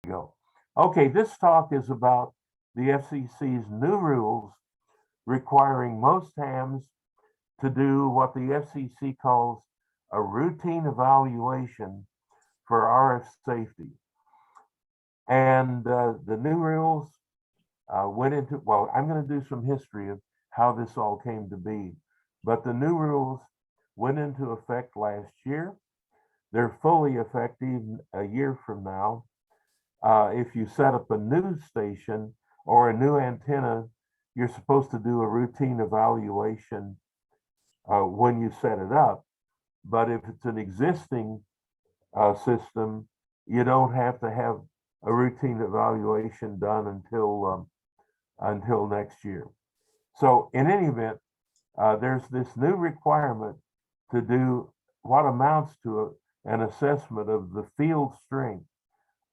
go. Okay, this talk is about the FCC's new rules requiring most hams to do what the FCC calls a routine evaluation for RF safety. And the new rules went into, well, I'm going to do some history of how this all came to be, but the new rules went into effect last year. They're fully effective a year from now. If you set up a news station or a new antenna, you're supposed to do a routine evaluation when you set it up. But if it's an existing system, you don't have to have a routine evaluation done until next year. So in any event, there's this new requirement to do what amounts to an assessment of the field strength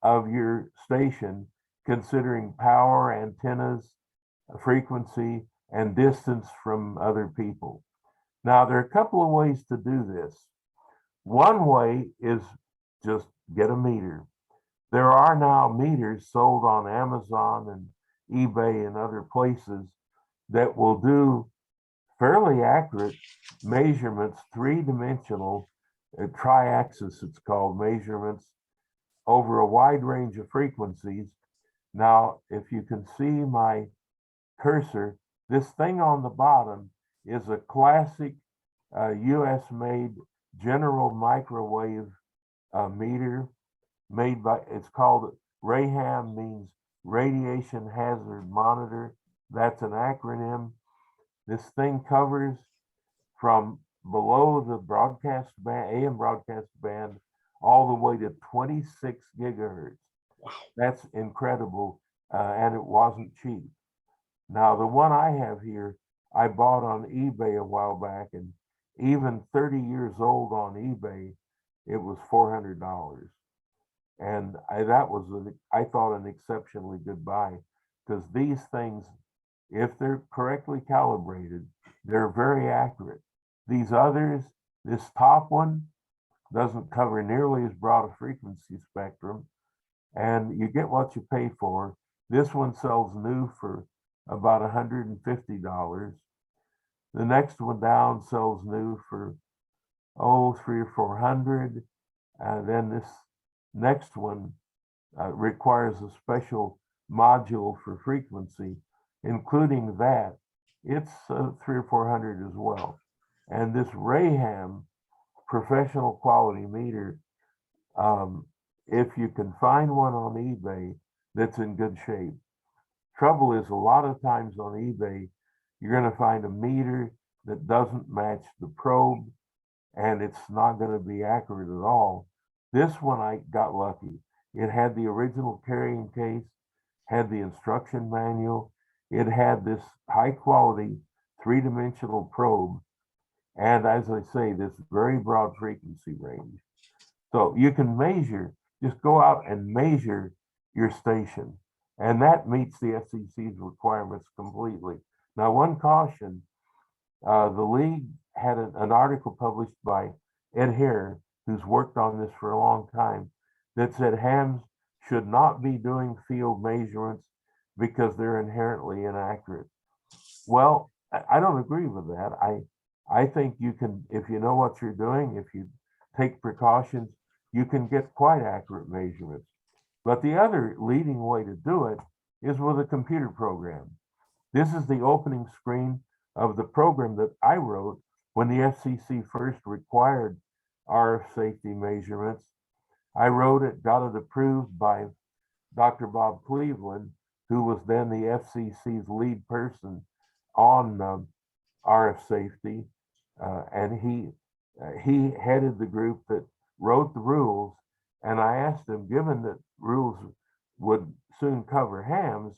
of your station, considering power, antennas, frequency, and distance from other people. Now, there are a couple of ways to do this. One way is just get a meter. There are now meters sold on Amazon and eBay and other places that will do fairly accurate measurements, three-dimensional, tri-axis it's called, measurements over a wide range of frequencies. Now, if you can see my cursor, this thing on the bottom is a classic US-made general microwave meter made by, it's called RAHAM, means Radiation Hazard Monitor. That's an acronym. This thing covers from below the broadcast band, AM broadcast band, all the way to 26 gigahertz. Wow. That's incredible, and it wasn't cheap. Now, the one I have here, I bought on eBay a while back, and even 30 years old on eBay, it was $400. And that was, I thought, an exceptionally good buy, because these things, if they're correctly calibrated, they're very accurate. These others, this top one doesn't cover nearly as broad a frequency spectrum, and you get what you pay for. This one sells new for about $150. The next one down sells new for, oh, $300 or $400. Then this next one requires a special module for frequency. Including that, it's $300 or $400 as well. And this RAHAM professional quality meter, if you can find one on eBay that's in good shape. Trouble is, a lot of times on eBay, you're going to find a meter that doesn't match the probe, and it's not going to be accurate at all. This one, I got lucky. It had the original carrying case, had the instruction manual, it had this high quality three-dimensional probe, and as I say, this very broad frequency range. So you can measure, just go out and measure your station, and that meets the FCC's requirements completely. Now, one caution, the league had an article published by Ed Hare, who's worked on this for a long time, that said hams should not be doing field measurements because they're inherently inaccurate. Well, I don't agree with that. I think you can, if you know what you're doing, if you take precautions, you can get quite accurate measurements. But the other leading way to do it is with a computer program. This is the opening screen of the program that I wrote when the FCC first required RF safety measurements. I wrote it, got it approved by Dr. Bob Cleveland, who was then the FCC's lead person on RF safety, and he headed the group that wrote the rules. And I asked him, given that rules would soon cover hams,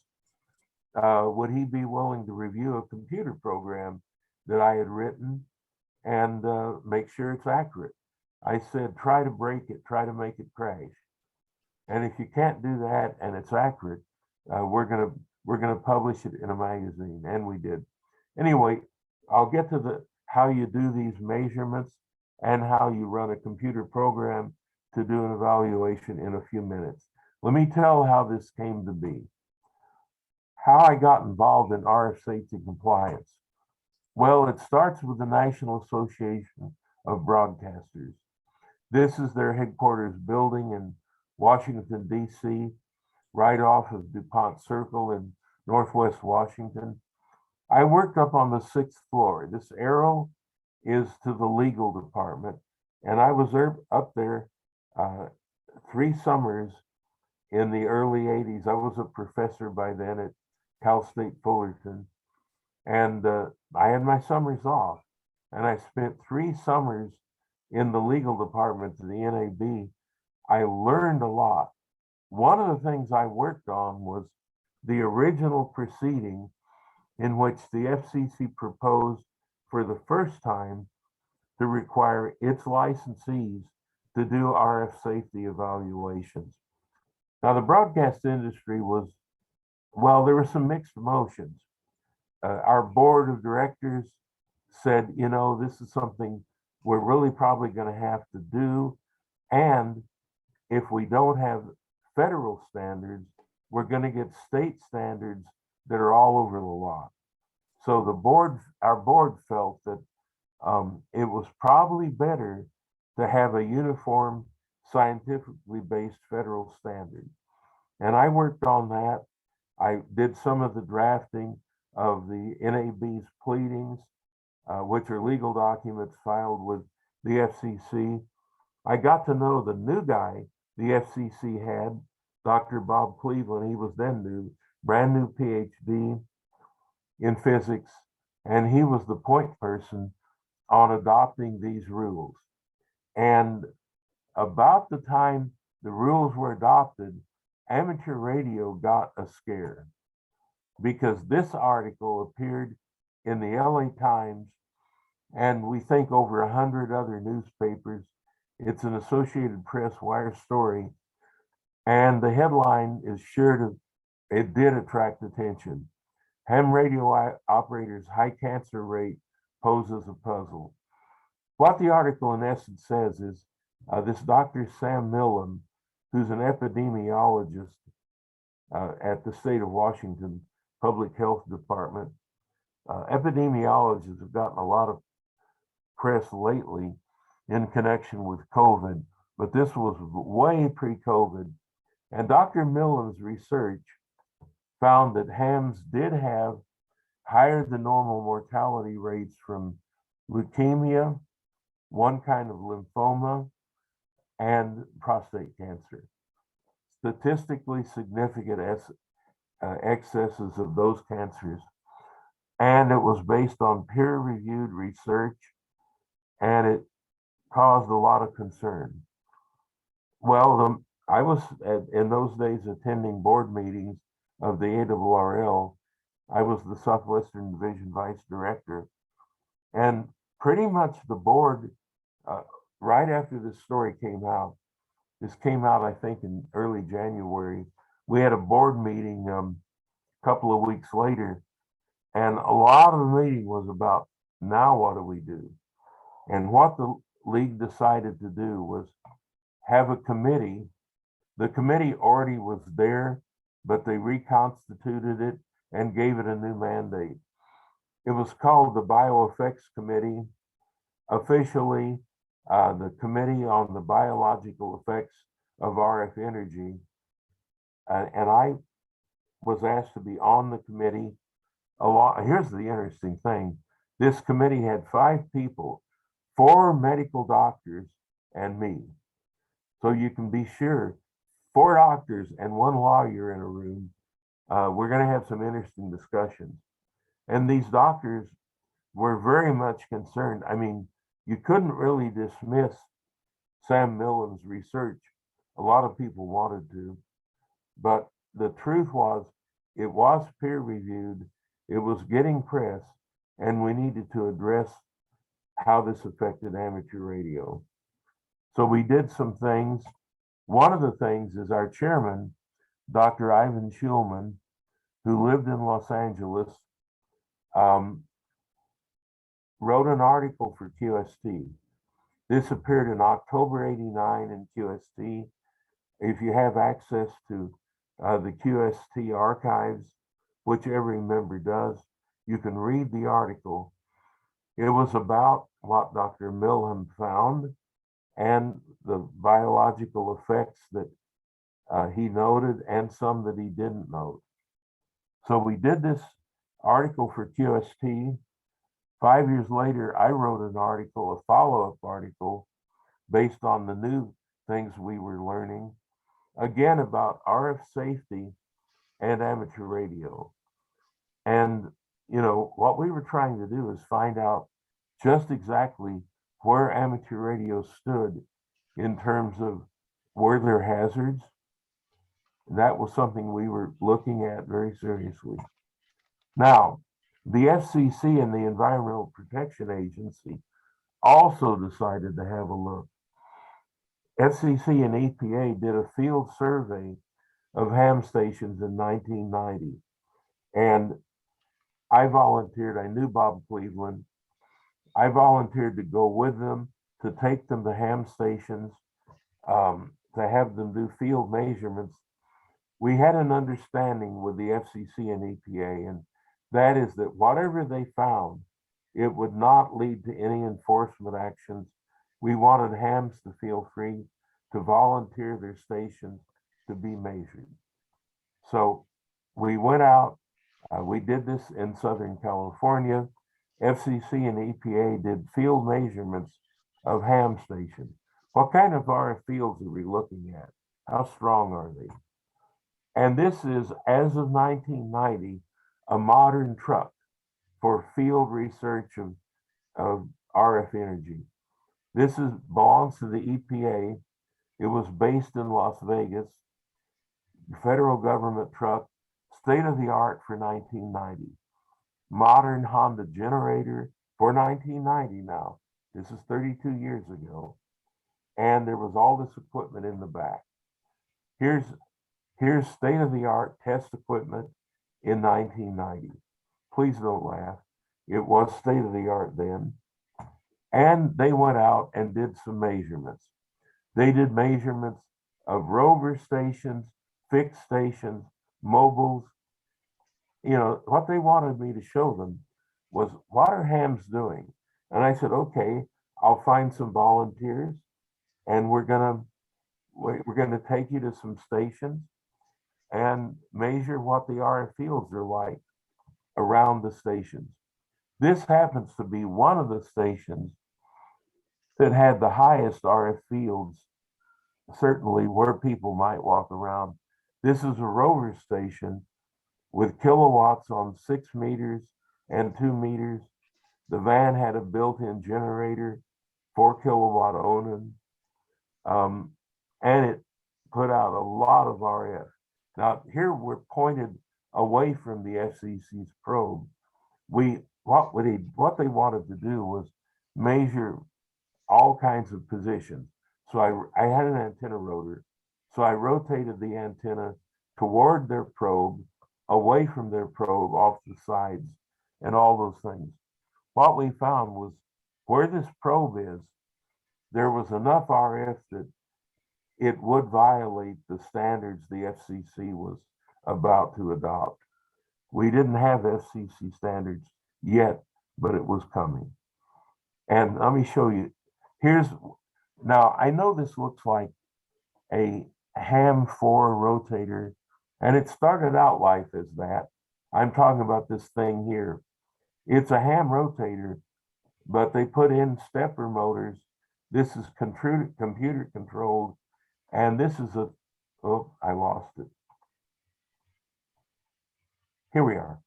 would he be willing to review a computer program that I had written and make sure it's accurate? I said, try to break it, try to make it crash. And if you can't do that and it's accurate, we're gonna publish it in a magazine, and we did. Anyway, I'll get to how you do these measurements and how you run a computer program to do an evaluation in a few minutes. Let me tell how this came to be. How I got involved in RF safety compliance. Well, it starts with the National Association of Broadcasters. This is their headquarters building in Washington, D.C., right off of DuPont Circle in Northwest Washington. I worked up on the 6th floor. This arrow is to the legal department, and I was up there 3 summers in the early 80s. I was a professor by then at Cal State Fullerton, and I had my summers off, and I spent 3 summers in the legal department of the NAB. I learned a lot. One of the things I worked on was the original proceeding in which the FCC proposed for the first time to require its licensees to do RF safety evaluations. Now, the broadcast industry was, well, there were some mixed emotions. Our board of directors said, you know, this is something we're really probably going to have to do. And if we don't have federal standards, we're going to get state standards that are all over the law. So our board felt that it was probably better to have a uniform, scientifically based federal standard. And I worked on that. I did some of the drafting of the NAB's pleadings, which are legal documents filed with the FCC. I got to know the new guy the FCC had, Dr. Bob Cleveland. He was then new, brand new Ph.D. in physics, and he was the point person on adopting these rules. And about the time the rules were adopted, amateur radio got a scare because this article appeared in the LA Times, and we think over 100 other newspapers. It's an Associated Press wire story, and the headline is it did attract attention. Ham radio operators' high cancer rate poses a puzzle. What the article in essence says is this Dr. Sam Millen, who's an epidemiologist at the state of Washington Public Health Department. Epidemiologists have gotten a lot of press lately in connection with COVID, but this was way pre-COVID. And Dr. Millen's research found that hams did have higher than normal mortality rates from leukemia, one kind of lymphoma, and prostate cancer. Statistically significant excesses of those cancers. And it was based on peer-reviewed research, and it caused a lot of concern. Well, I was in those days attending board meetings of the ARRL. I was the Southwestern Division Vice Director, and pretty much the board, right after this story came out, this came out, I think, in early January, we had a board meeting a couple of weeks later, and a lot of the meeting was about, now what do we do? And what the league decided to do was have a committee. The committee already was there, but they reconstituted it and gave it a new mandate. It was called the Bioeffects Committee, officially the Committee on the Biological Effects of RF Energy. And I was asked to be on the committee. Here's the interesting thing. This committee had 5 people, 4 medical doctors and me. So you can be sure 4 doctors and 1 lawyer in a room. We're going to have some interesting discussions. And these doctors were very much concerned. I mean, you couldn't really dismiss Sam Millen's research. A lot of people wanted to, but the truth was, it was peer reviewed, it was getting press, and we needed to address how this affected amateur radio. So we did some things. One of the things is our chairman, Dr. Ivan Schulman, who lived in Los Angeles, wrote an article for QST. This appeared in October '89 in QST. if you have access to the QST archives, which every member does, you can read the article. It was about what Dr. Milham found and the biological effects that he noted and some that he didn't note. So we did this article for QST. 5 years later, I wrote an article, a follow-up article, based on the new things we were learning, again about RF safety and amateur radio. And, you know, what we were trying to do is find out just exactly where amateur radio stood in terms of were there hazards. That was something we were looking at very seriously. Now, the FCC and the Environmental Protection Agency also decided to have a look. FCC and EPA did a field survey of ham stations in 1990. And I volunteered, I knew Bob Cleveland. I volunteered to go with them, to take them to ham stations, to have them do field measurements. We had an understanding with the FCC and EPA, and that is that whatever they found, it would not lead to any enforcement actions. We wanted hams to feel free to volunteer their stations to be measured. So we went out, we did this in Southern California. FCC and EPA did field measurements of ham stations. What kind of RF fields are we looking at? How strong are they? And this is, as of 1990, a modern truck for field research of RF energy. This belongs to the EPA. It was based in Las Vegas, federal government truck, state of the art for 1990. Modern Honda generator for 1990 now. This is 32 years ago. And there was all this equipment in the back. Here's state of the art test equipment in 1990. Please don't laugh. It was state of the art then. And they went out and did some measurements. They did measurements of rover stations, fixed stations, mobiles. You know, what they wanted me to show them was, what are hams doing? And I said, okay, I'll find some volunteers and we're gonna take you to some stations and measure what the RF fields are like around the stations. This happens to be one of the stations that had the highest RF fields, certainly where people might walk around. This is a rover station with kilowatts on 6 meters and 2 meters. The van had a built-in generator, 4 kilowatt Onan, and it put out a lot of RF. Now here we're pointed away from the FCC's probe. What they wanted to do was measure all kinds of positions. So I had an antenna rotor. So I rotated the antenna toward their probe, away from their probe, off the sides, and all those things. What we found was where this probe is, there was enough RF that it would violate the standards the FCC was about to adopt. We didn't have FCC standards yet, but it was coming. And let me show you. Now I know this looks like a ham 4 rotator, and it started out life as that. I'm talking about this thing here. It's a ham rotator, but they put in stepper motors. This is computer controlled, and this is oh, I lost it. Here we are.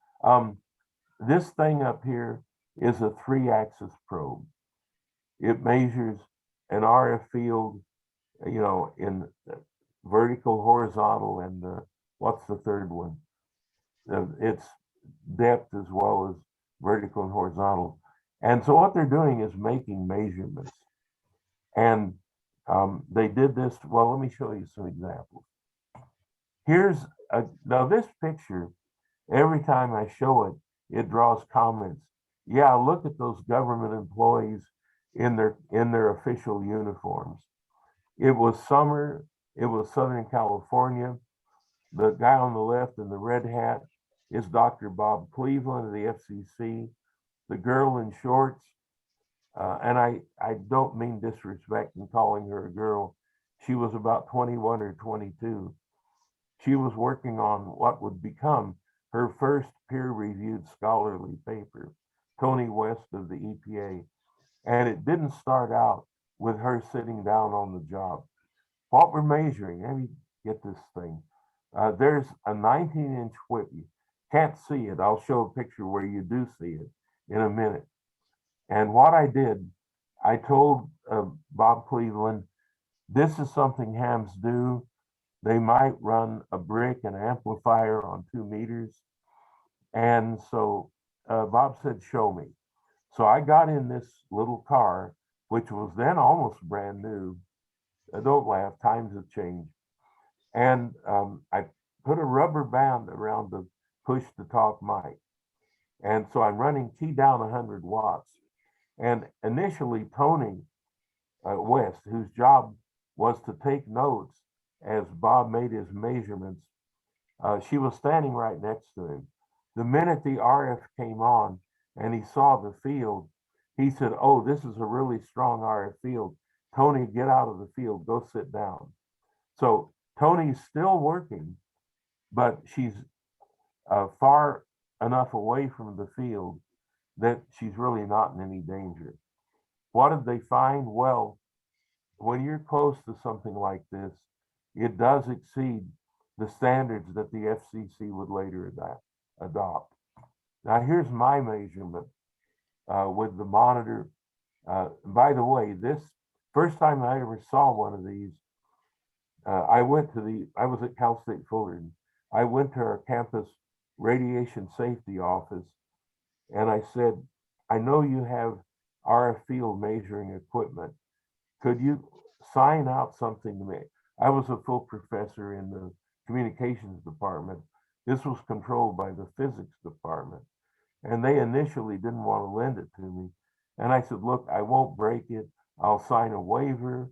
This thing up here is a 3-axis probe. It measures an RF field, you know, in vertical, horizontal, and what's the third one? It's depth as well as vertical and horizontal. And so what they're doing is making measurements. And they did this. Well, let me show you some examples. Now this picture, every time I show it, it draws comments. Yeah, look at those government employees in their official uniforms. It was summer It was Southern California. The guy on the left in the red hat is Dr. Bob Cleveland of the FCC. The girl in shorts, and I don't mean disrespect in calling her a girl. She was about 21 or 22. She was working on what would become her first peer-reviewed scholarly paper, Tony West of the EPA. And it didn't start out with her sitting down on the job. What we're measuring, let me get this thing. There's a 19-inch whip. You can't see it. I'll show a picture where you do see it in a minute. And what I did, I told Bob Cleveland, this is something hams do. They might run a brick and amplifier on 2 meters. And so Bob said, show me. So I got in this little car, which was then almost brand new. Don't laugh, times have changed. And I put a rubber band around the push to talk mic. And so I'm running key down 100 watts. And initially, Tony West, whose job was to take notes as Bob made his measurements, she was standing right next to him. The minute the RF came on and he saw the field, he said, oh, this is a really strong RF field. Tony, get out of the field, go sit down. So Tony's still working, but she's far enough away from the field that she's really not in any danger. What did they find? Well, when you're close to something like this, it does exceed the standards that the FCC would later adopt. Now, here's my measurement with the monitor. By the way, this first time I ever saw one of these, I was at Cal State Fullerton. I went to our campus radiation safety office and I said, I know you have RF field measuring equipment. Could you sign out something to me? I was a full professor in the communications department. This was controlled by the physics department. And they initially didn't want to lend it to me. And I said, look, I won't break it. I'll sign a waiver.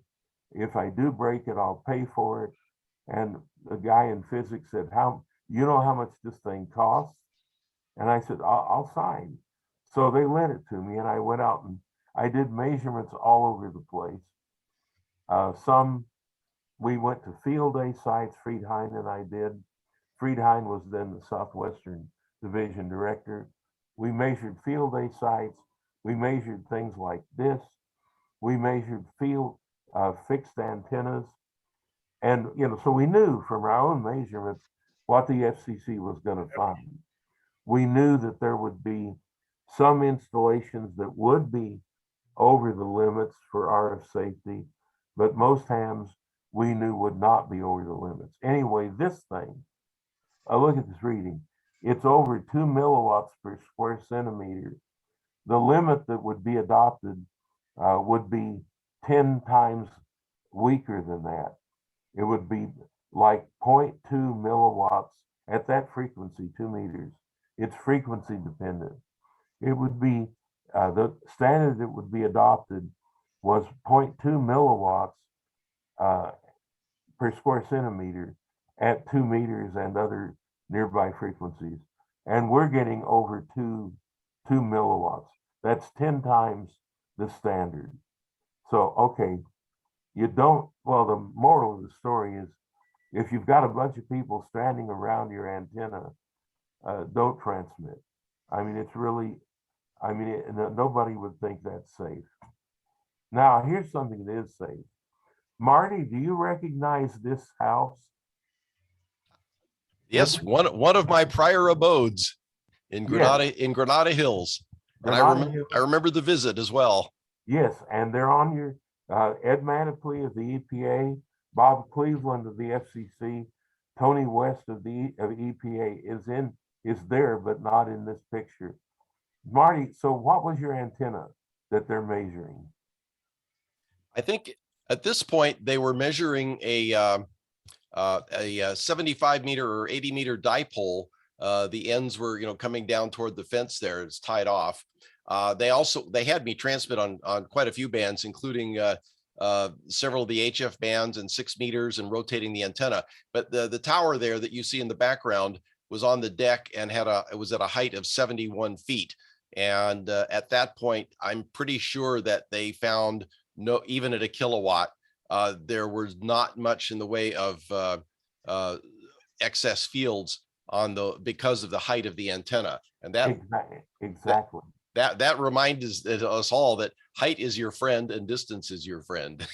If I do break it, I'll pay for it. And the guy in physics said, you know how much this thing costs? And I said, I'll sign. So they lent it to me and I went out and I did measurements all over the place. We went to field day sites, Friedheim and I did. Friedheim was then the Southwestern Division Director. We measured field day sites. We measured things like this. We measured field fixed antennas. And, so we knew from our own measurements what the FCC was going to find. We knew that there would be some installations that would be over the limits for RF safety, but most hams we knew would not be over the limits. Anyway, this thing, look at this reading. It's over 2 milliwatts per square centimeter. The limit that would be adopted would be 10 times weaker than that. It would be like 0.2 milliwatts at that frequency, 2 meters. It's frequency dependent. It would be, the standard that would be adopted was 0.2 milliwatts per square centimeter at 2 meters and other nearby frequencies. And we're getting over 2 milliwatts. That's 10 times the standard. So, okay, the moral of the story is if you've got a bunch of people standing around your antenna, don't transmit. I mean, it's really, nobody would think that's safe. Now, here's something that is safe. Marty, do you recognize this house? Yes, one of my prior abodes in Granada Hills. And I remember the visit as well. Yes, and they're on your Ed Maniply of the EPA, Bob Cleveland of the FCC, Tony West of the EPA is there, but not in this picture. Marty, so what was your antenna that they're measuring? I think at this point they were measuring a 75 meter or 80 meter dipole. The ends were, coming down toward the fence there. It's tied off. They had me transmit on quite a few bands, including several of the HF bands and 6 meters and rotating the antenna. But the tower there that you see in the background was on the deck and it was at a height of 71 feet. And at that point, I'm pretty sure that they found even at a kilowatt, there was not much in the way of excess fields because of the height of the antenna. And that exactly that reminds us all that height is your friend and distance is your friend.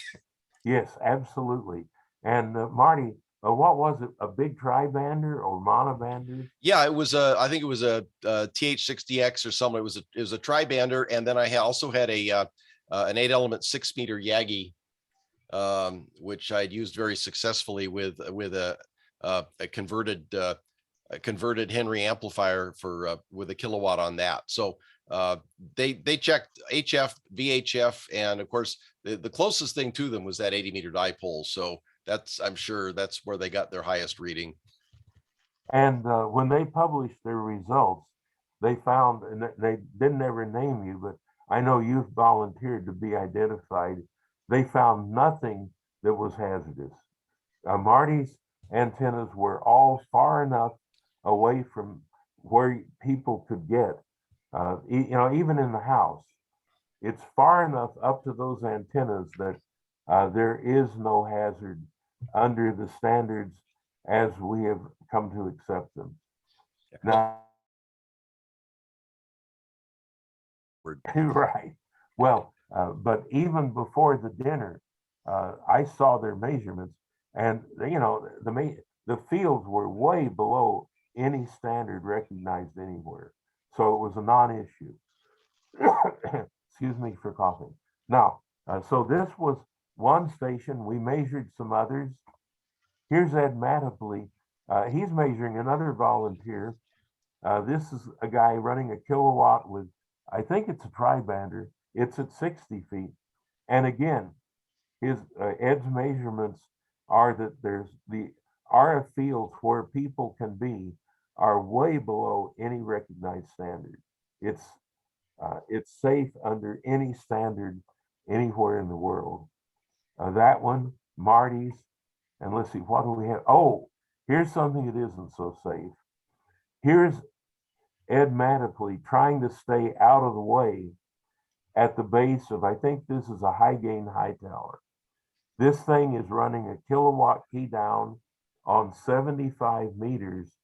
Yes, absolutely. And Marty, what was it? A big tri-bander or monobander? Yeah, it was I think it was a TH60X or something. It was a tri-bander, and then I also had an 8-element 6-meter Yagi, which I'd used very successfully with a converted Henry amplifier with a kilowatt on that. So they checked HF, VHF, and of course the closest thing to them was that 80-meter dipole. So I'm sure that's where they got their highest reading. And when they published their results, they found, and they didn't ever name you, but I know you've volunteered to be identified. They found nothing that was hazardous. Marty's antennas were all far enough away from where people could get, even in the house. It's far enough up to those antennas that there is no hazard under the standards as we have come to accept them. Now, right. Well, but even before the dinner, I saw their measurements, and the fields were way below any standard recognized anywhere. So it was a non-issue. Excuse me for coughing. Now, so this was one station. We measured some others. Here's Ed Matapley. He's measuring another volunteer. This is a guy running a kilowatt with, I think it's a tri-bander. It's at 60 feet. And again, Ed's measurements are that there's the RF fields where people can be are way below any recognized standard. It's safe under any standard anywhere in the world. That one, Marty's, and let's see, what do we have? Oh, here's something that isn't so safe. Here's Ed Matapley trying to stay out of the way at the base of, I think this is a high gain high tower. This thing is running a kilowatt key down on 75 meters.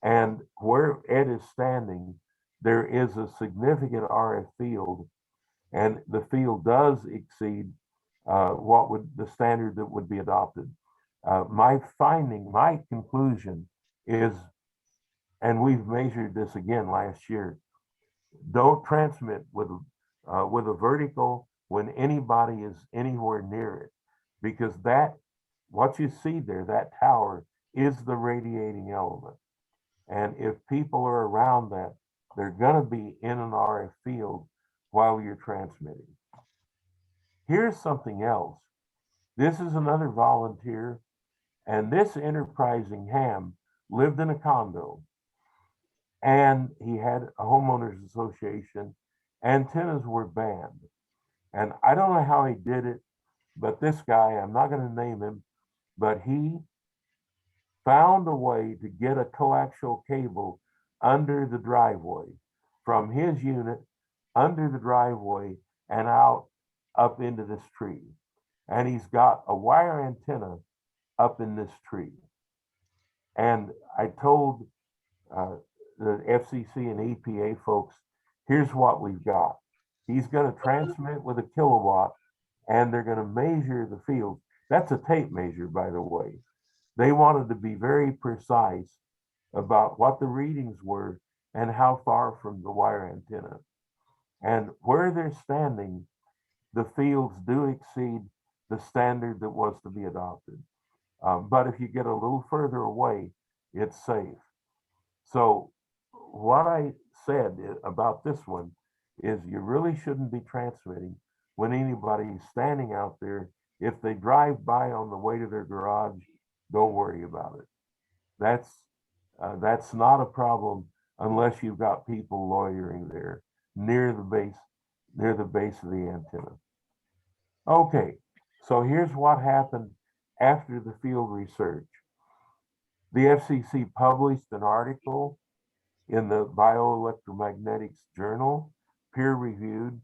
And where Ed is standing, there is a significant RF field, and the field does exceed what would the standard that would be adopted. My conclusion is, and we've measured this again last year, don't transmit with a vertical when anybody is anywhere near it, because what you see there, that tower, is the radiating element. And if people are around that, they're going to be in an RF field while you're transmitting. Here's something else. This is another volunteer, and this enterprising ham lived in a condo, and he had a homeowners association. Antennas were banned. And I don't know how he did it, but this guy, I'm not going to name him, but he found a way to get a coaxial cable under the driveway from his unit under the driveway and out up into this tree. And he's got a wire antenna up in this tree. And I told the FCC and EPA folks, here's what we've got. He's going to transmit with a kilowatt, and they're going to measure the field. That's a tape measure, by the way. They wanted to be very precise about what the readings were and how far from the wire antenna. And where they're standing, the fields do exceed the standard that was to be adopted. But if you get a little further away, it's safe. So what I said about this one is you really shouldn't be transmitting when anybody's standing out there. If they drive by on the way to their garage, don't worry about it. That's not a problem unless you've got people loitering there near the base of the antenna. Okay, So here's what happened after the field research. The FCC published an article in the Bioelectromagnetics Journal, peer-reviewed,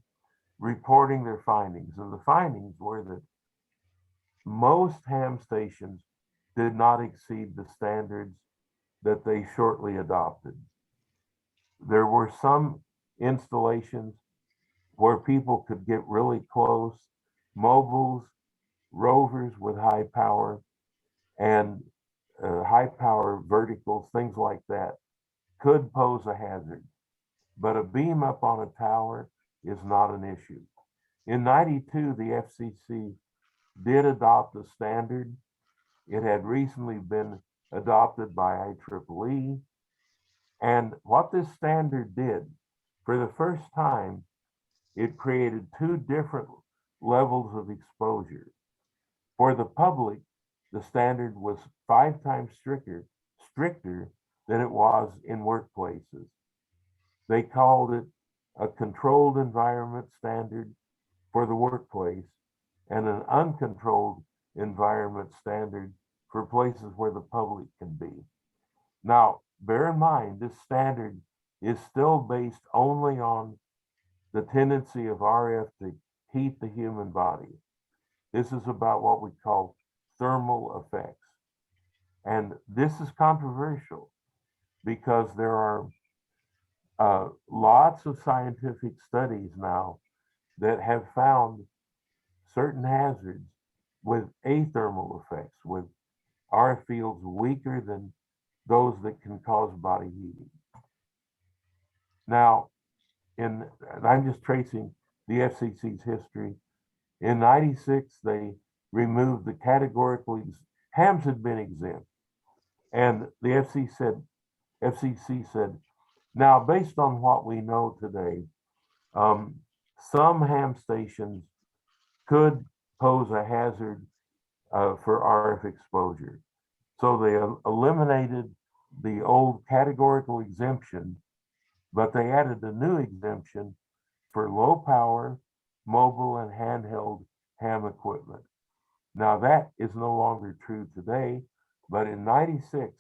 reporting their findings. And the findings were that most ham stations did not exceed the standards that they shortly adopted. There were some installations where people could get really close, mobiles, rovers with high power, and high power verticals, things like that, could pose a hazard. But a beam up on a tower is not an issue. In 92, the FCC did adopt a standard. It had recently been adopted by IEEE. And what this standard did, for the first time, it created two different levels of exposure. For the public, the standard was 5 times stricter than it was in workplaces. They called it a controlled environment standard for the workplace and an uncontrolled environment standard for places where the public can be. Now, bear in mind, this standard is still based only on the tendency of RF to heat the human body. This is about what we call thermal effects. And this is controversial because there are lots of scientific studies now that have found certain hazards with athermal effects, with RF fields weaker than those that can cause body heating. Now, I'm just tracing the FCC's history. In 96, they removed the categorical, hams had been exempt. And the FCC said, now based on what we know today, some ham stations could pose a hazard for RF exposure. So they eliminated the old categorical exemption, but they added a new exemption for low power, mobile, and handheld ham equipment. Now that is no longer true today, but in 96,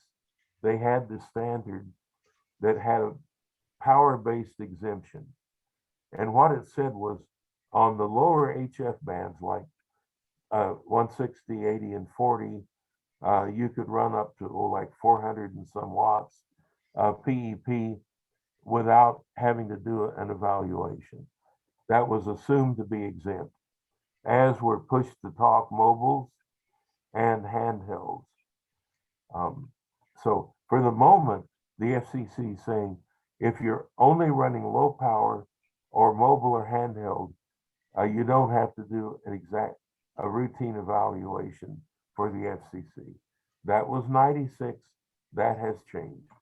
they had the standard that had a power-based exemption. And what it said was on the lower HF bands, like 160, 80, and 40, you could run up to like 400 and some watts PEP without having to do an evaluation. That was assumed to be exempt, as were push-to-talk mobiles and handhelds. So for the moment, the FCC is saying if you're only running low power or mobile or handheld, you don't have to do a routine evaluation for the FCC. That was 96. That has changed.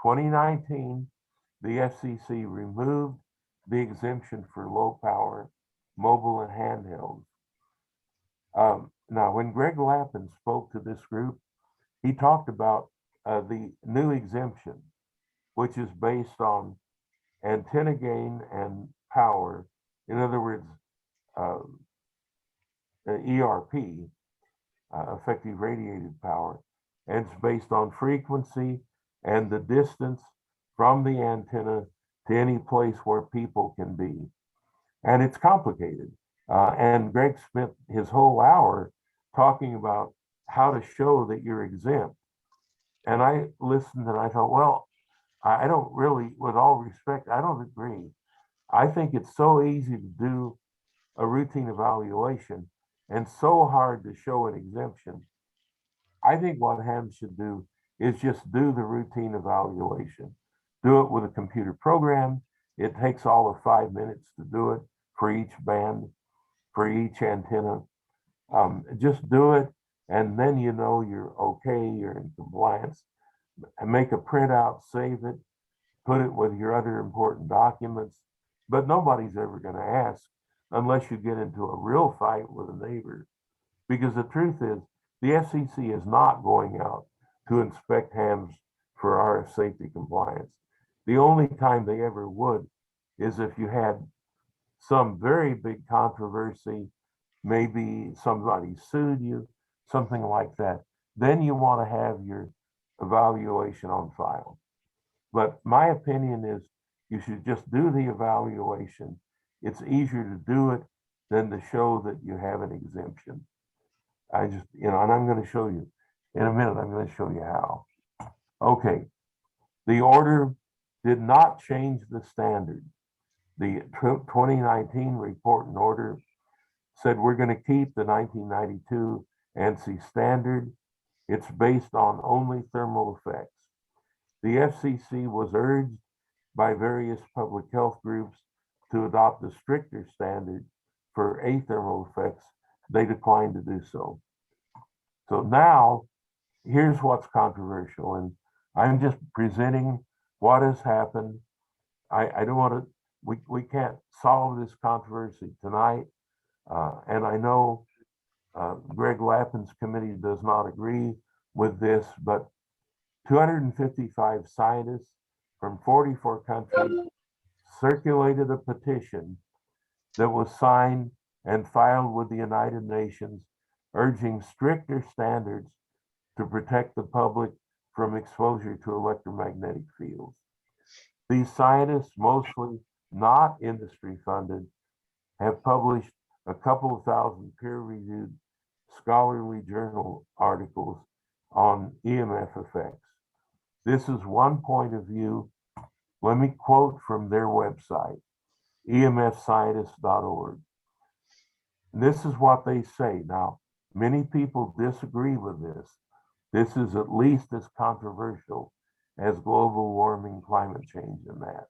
2019, the FCC removed the exemption for low power, mobile, and handhelds. Now, when Greg Lappin spoke to this group, he talked about the new exemption, which is based on antenna gain and power. In other words, ERP, effective radiated power, and it's based on frequency and the distance from the antenna to any place where people can be. And it's complicated. And Greg spent his whole hour talking about how to show that you're exempt. And I listened and I thought, well, I don't really, with all respect, I don't agree. I think it's so easy to do a routine evaluation and so hard to show an exemption. I think what hams should do is just do the routine evaluation. Do it with a computer program. It takes all of 5 minutes to do it for each band, for each antenna. Just do it, and then you know you're okay, you're in compliance. And make a printout, save it, put it with your other important documents. But nobody's ever going to ask unless you get into a real fight with a neighbor. Because the truth is, the FCC is not going out to inspect hams for RF safety compliance. The only time they ever would is if you had some very big controversy maybe somebody sued you, something like that. Then you want to have your evaluation on file. But my opinion is you should just do the evaluation. It's easier to do it than to show that you have an exemption. I just, and I'm going to show you in a minute, I'm going to show you how. Okay, the order did not change the standard. The 2019 report and order said we're going to keep the 1992 ANSI standard. It's based on only thermal effects. The FCC was urged by various public health groups to adopt a stricter standard for athermal effects. They declined to do so. So now, here's what's controversial, and I'm just presenting what has happened. I don't want to, we can't solve this controversy tonight. And I know Greg Lappin's committee does not agree with this, but 255 scientists from 44 countries circulated a petition that was signed and filed with the United Nations, urging stricter standards to protect the public from exposure to electromagnetic fields. These scientists, mostly not industry funded, have published a couple of thousand peer-reviewed scholarly journal articles on EMF effects. This is one point of view. Let me quote from their website, emfscientists.org. This is what they say. Now, many people disagree with this. This is at least as controversial as global warming, climate change, and that.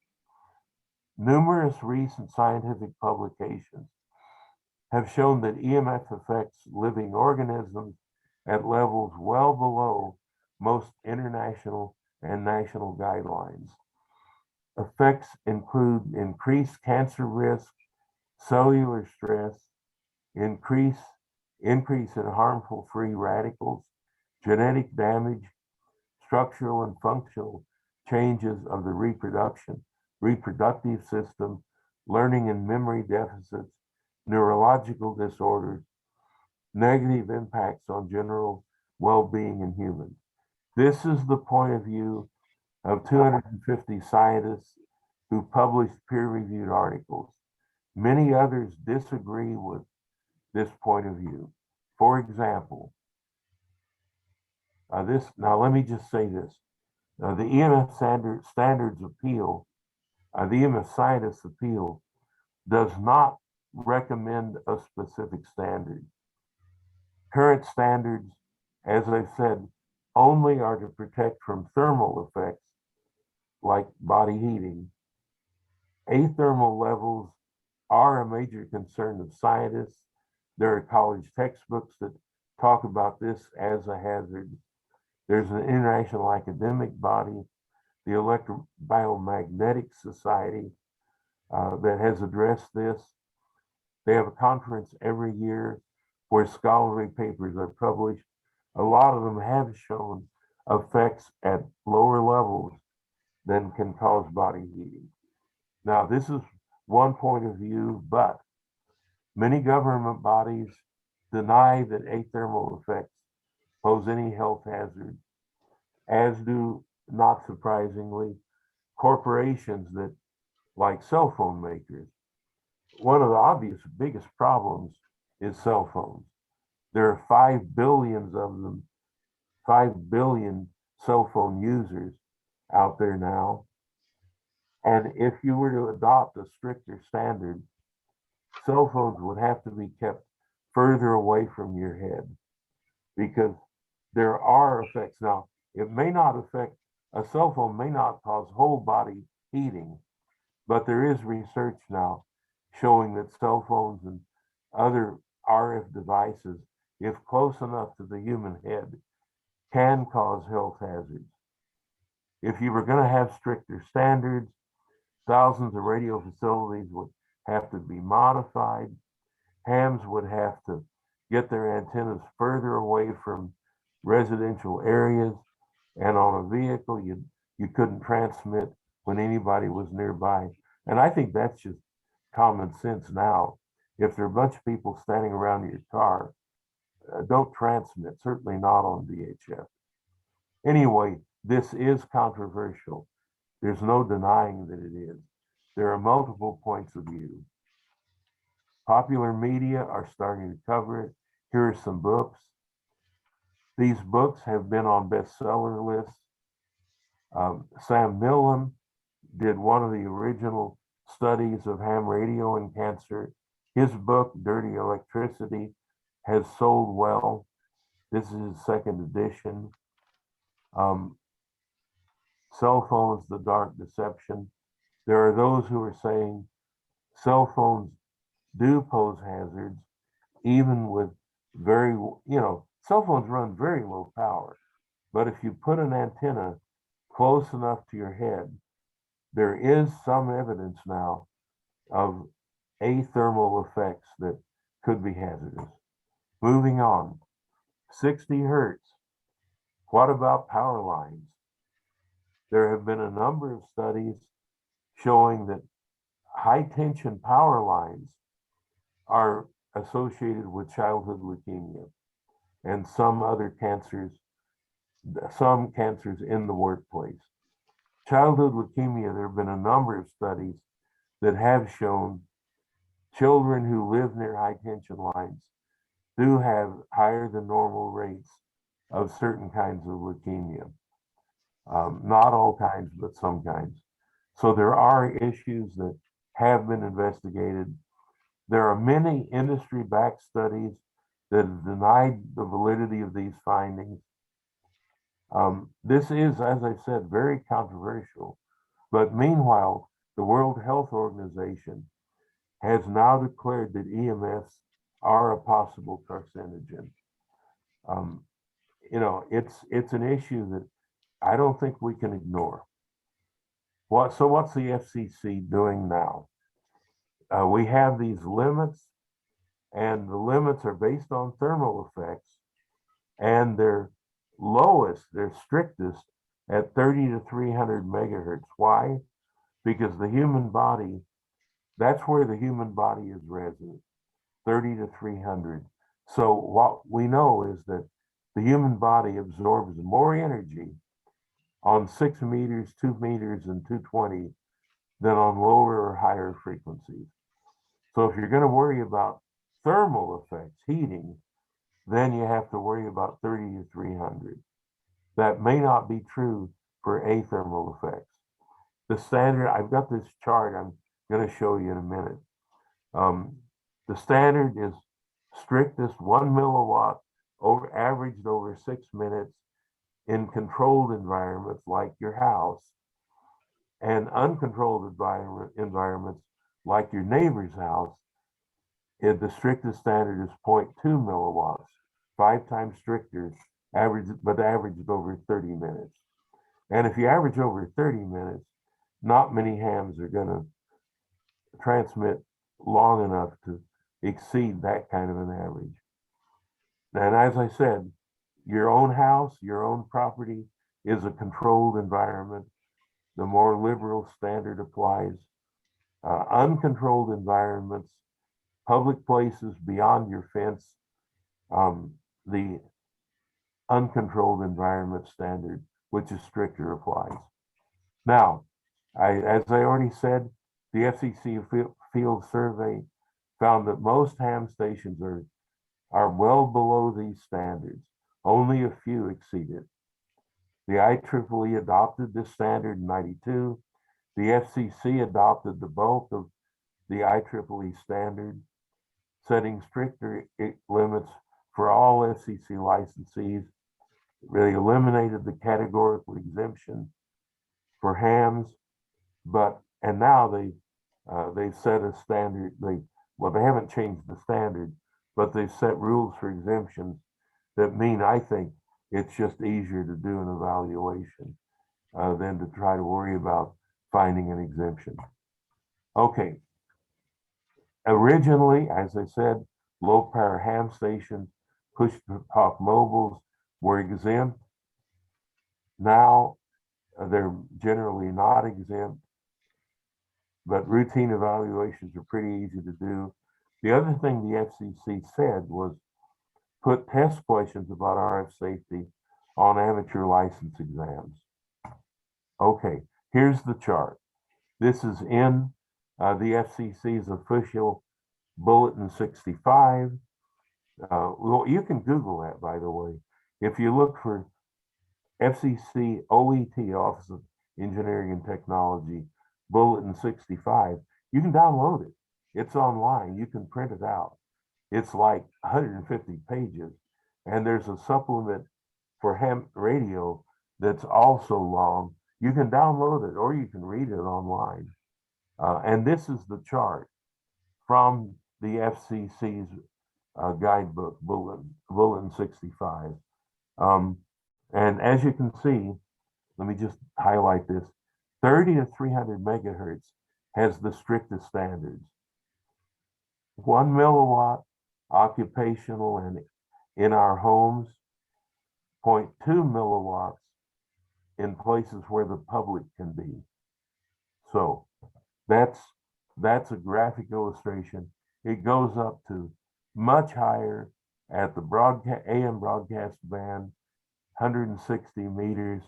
Numerous recent scientific publications have shown that EMF affects living organisms at levels well below most international and national guidelines. Effects include increased cancer risk, cellular stress, increase in harmful free radicals, genetic damage, structural and functional changes of the reproductive system, learning and memory deficits, neurological disorders, negative impacts on general well-being in humans. This is the point of view of 250 scientists who published peer-reviewed articles. Many others disagree with this point of view. For example, now let me just say this. The EMF standards appeal, the EMF scientists appeal does not recommend a specific standard. Current standards, as I've said, only are to protect from thermal effects like body heating. Athermal levels are a major concern of scientists. There are college textbooks that talk about this as a hazard. There's an international academic body, the Electrobiomagnetic Society, that has addressed this. They have a conference every year where scholarly papers are published. A lot of them have shown effects at lower levels than can cause body heating. Now, this is one point of view, but many government bodies deny that athermal effects pose any health hazard, as do, not surprisingly, corporations that, like cell phone makers. One of the obvious biggest problems is cell phones. There are 5 billion of them, 5 billion cell phone users out there now. And if you were to adopt a stricter standard, cell phones would have to be kept further away from your head because there are effects. Now, it may not affect, a cell phone may not cause whole body heating, but there is research now showing that cell phones and other RF devices, if close enough to the human head, can cause health hazards. If you were going to have stricter standards, thousands of radio facilities would have to be modified. Hams would have to get their antennas further away from residential areas, and on a vehicle, you couldn't transmit when anybody was nearby. And I think that's just common sense now. If there are a bunch of people standing around your car, don't transmit, certainly not on VHF. Anyway, this is controversial. There's no denying that it is. There are multiple points of view. Popular media are starting to cover it. Here are some books. These books have been on bestseller lists. Sam Millam did one of the original studies of ham radio and cancer. His book, Dirty Electricity, has sold well. This is his second edition. Cell phones, the dark deception. There are those who are saying cell phones do pose hazards, even with very, cell phones run very low power. But if you put an antenna close enough to your head, there is some evidence now of athermal effects that could be hazardous. Moving on, 60 hertz. What about power lines? There have been a number of studies showing that high tension power lines are associated with childhood leukemia and some other cancers, some cancers in the workplace. Childhood leukemia, there have been a number of studies that have shown children who live near high tension lines do have higher than normal rates of certain kinds of leukemia. Not all kinds, but some kinds. So there are issues that have been investigated. There are many industry-backed studies that have denied the validity of these findings. This is, as I said, very controversial. But meanwhile, the World Health Organization has now declared that EMFs are a possible carcinogen. It's an issue that I don't think we can ignore. So what's the FCC doing now? We have these limits, and the limits are based on thermal effects, and they're lowest, they're strictest at 30 to 300 megahertz. Why? Because the human body, that's where the human body is resident, 30 to 300. So what we know is that the human body absorbs more energy on 6 meters, 2 meters, and 220 than on lower or higher frequencies. So if you're going to worry about thermal effects, heating, then you have to worry about 30 to 300. That may not be true for athermal effects. The standard, I've got this chart I'm going to show you in a minute. The standard is strictest 1 milliwatt averaged over 6 minutes in controlled environments like your house, and uncontrolled environments like your neighbor's house. The strictest standard is 0.2 milliwatts, 5 times stricter, but averaged over 30 minutes. And if you average over 30 minutes, not many hams are going to transmit long enough to exceed that kind of an average. And as I said, your own house, your own property is a controlled environment. The more liberal standard applies. Uncontrolled environments, public places beyond your fence, the uncontrolled environment standard, which is stricter, applies. Now, as I already said, the FCC field survey found that most ham stations are well below these standards. Only a few exceed it. The IEEE adopted this standard in '92. The FCC adopted the bulk of the IEEE standard, setting stricter limits for all FCC licensees. They eliminated the categorical exemption for hams, and now they set a standard. They haven't changed the standard, but they've set rules for exemptions that mean, I think, it's just easier to do an evaluation than to try to worry about finding an exemption. Okay. Originally, as I said, low power ham stations, push to talk mobiles were exempt. Now they're generally not exempt, but routine evaluations are pretty easy to do. The other thing the FCC said was put test questions about RF safety on amateur license exams. Okay, here's the chart. This is in the FCC's official Bulletin 65. Well, you can Google that, by the way. If you look for FCC OET, Office of Engineering and Technology, Bulletin 65, you can download it. It's online. You can print it out. It's like 150 pages. And there's a supplement for ham radio that's also long. You can download it or you can read it online. And this is the chart from the FCC's guidebook, Bulletin 65. And as you can see, let me just highlight this, 30 to 300 megahertz has the strictest standards. 1 milliwatt occupational and in our homes, 0.2 milliwatts in places where the public can be. So that's a graphic illustration. It goes up to much higher at the AM broadcast band, 160 meters.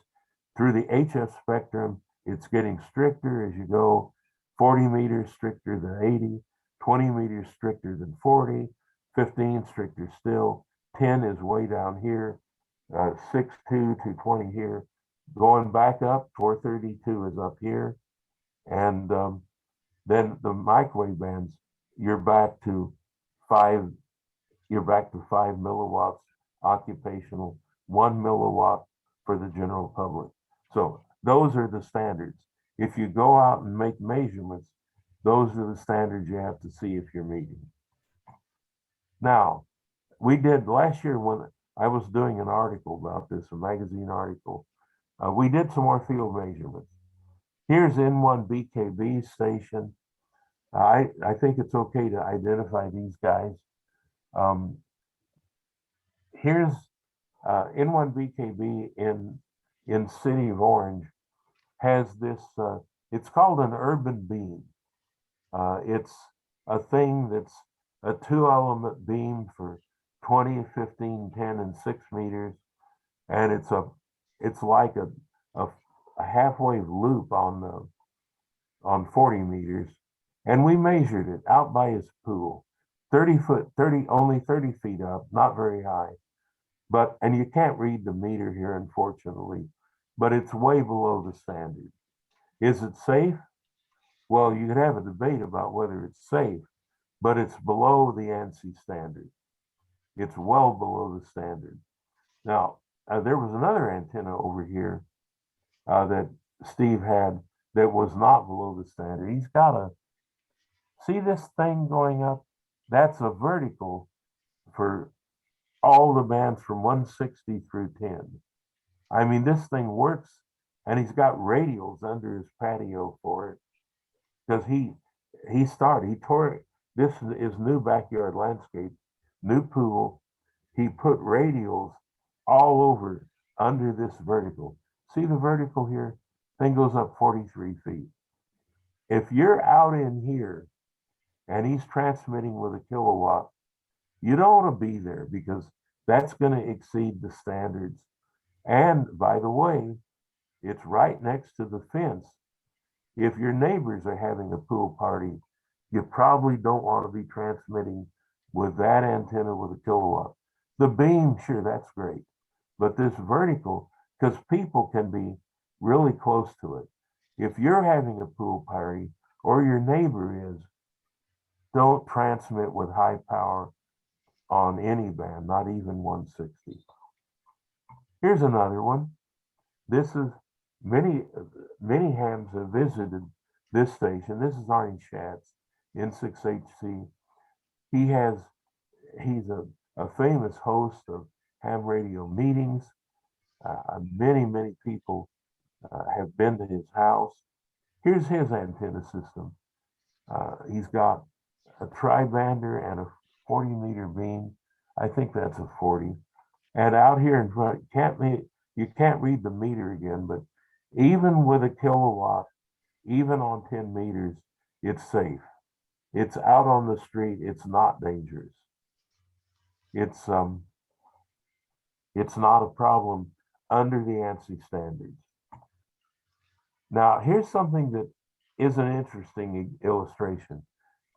Through the HF spectrum, it's getting stricter as you go, 40 meters stricter than 80, 20 meters stricter than 40, 15 stricter still, 10 is way down here, 6.2 to 20 here. Going back up, 432 is up here. And then the microwave bands, you're back to 5 milliwatts occupational, 1 milliwatt for the general public. So those are the standards. If you go out and make measurements, those are the standards you have to see if you're meeting. Now, we did last year when I was doing an article about this, a magazine article, we did some more field measurements. Here's N1 BKB station. I think it's okay to identify these guys. Here's N1 BKB in City of Orange has this, it's called an urban beam. It's a thing that's a 2-element beam for 20, 15, 10, and 6 meters. And it's like a half-wave loop on 40 meters. And we measured it out by his pool, only 30 feet up, not very high. And you can't read the meter here, unfortunately, but it's way below the standard. Is it safe? Well, you could have a debate about whether it's safe, but it's below the ANSI standard. It's well below the standard. Now, there was another antenna over here that Steve had that was not below the standard. He's got see this thing going up? That's a vertical for all the bands from 160 through 10. I mean, this thing works, and he's got radials under his patio for it because he tore it. This is new backyard landscape, new pool. He put radials all over under this vertical. See the vertical here? Thing goes up 43 feet. If you're out in here and he's transmitting with a kilowatt, you don't want to be there because that's going to exceed the standards. And by the way, it's right next to the fence. If your neighbors are having a pool party, you probably don't want to be transmitting with that antenna with a kilowatt. The beam, sure, that's great. But this vertical, because people can be really close to it. If you're having a pool party or your neighbor is, don't transmit with high power on any band, not even 160. Here's another one. This is many hams have visited this station. This is Arnie Schatz in 6HC. He's a famous host of ham radio meetings. Many people have been to his house. Here's his antenna system. He's got a tri-bander and a 40-meter beam. I think that's a 40. And out here in front, you can't read the meter again, but even with a kilowatt, even on 10 meters, it's safe. It's out on the street. It's not dangerous. It's not a problem under the ANSI standards. Now, here's something that is an interesting illustration.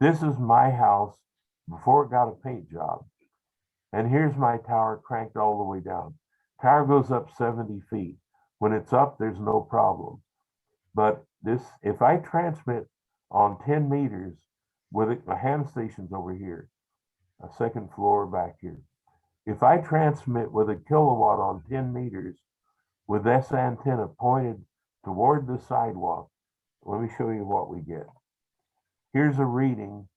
This is my house before it got a paint job. And here's my tower cranked all the way down. Tower goes up 70 feet. When it's up, there's no problem. But this, if I transmit on 10 meters with a ham station's over here, a second floor back here. If I transmit with a kilowatt on 10 meters with this antenna pointed toward the sidewalk, let me show you what we get. Here's a reading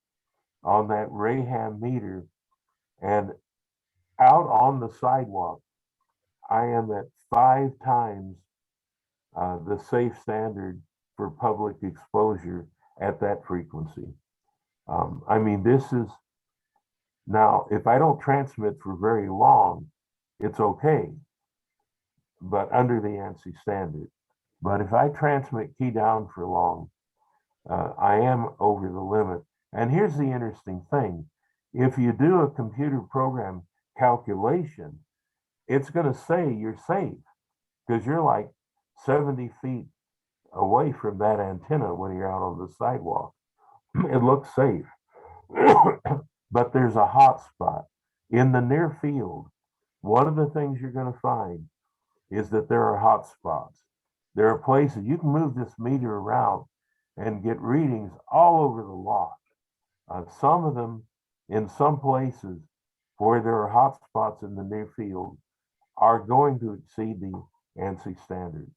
on that Raham meter, and out on the sidewalk, I am at 5 times the safe standard for public exposure at that frequency. I mean, this is, now, if I don't transmit for very long, it's okay, but under the ANSI standard. But if I transmit key down for long, I am over the limit. And here's the interesting thing. If you do a computer program calculation, it's going to say you're safe because you're like 70 feet away from that antenna when you're out on the sidewalk. It looks safe. But there's a hot spot in the near field. One of the things you're going to find is that there are hot spots. There are places you can move this meter around and get readings all over the lot. Some of them in some places where there are hot spots in the near field are going to exceed the ANSI standard.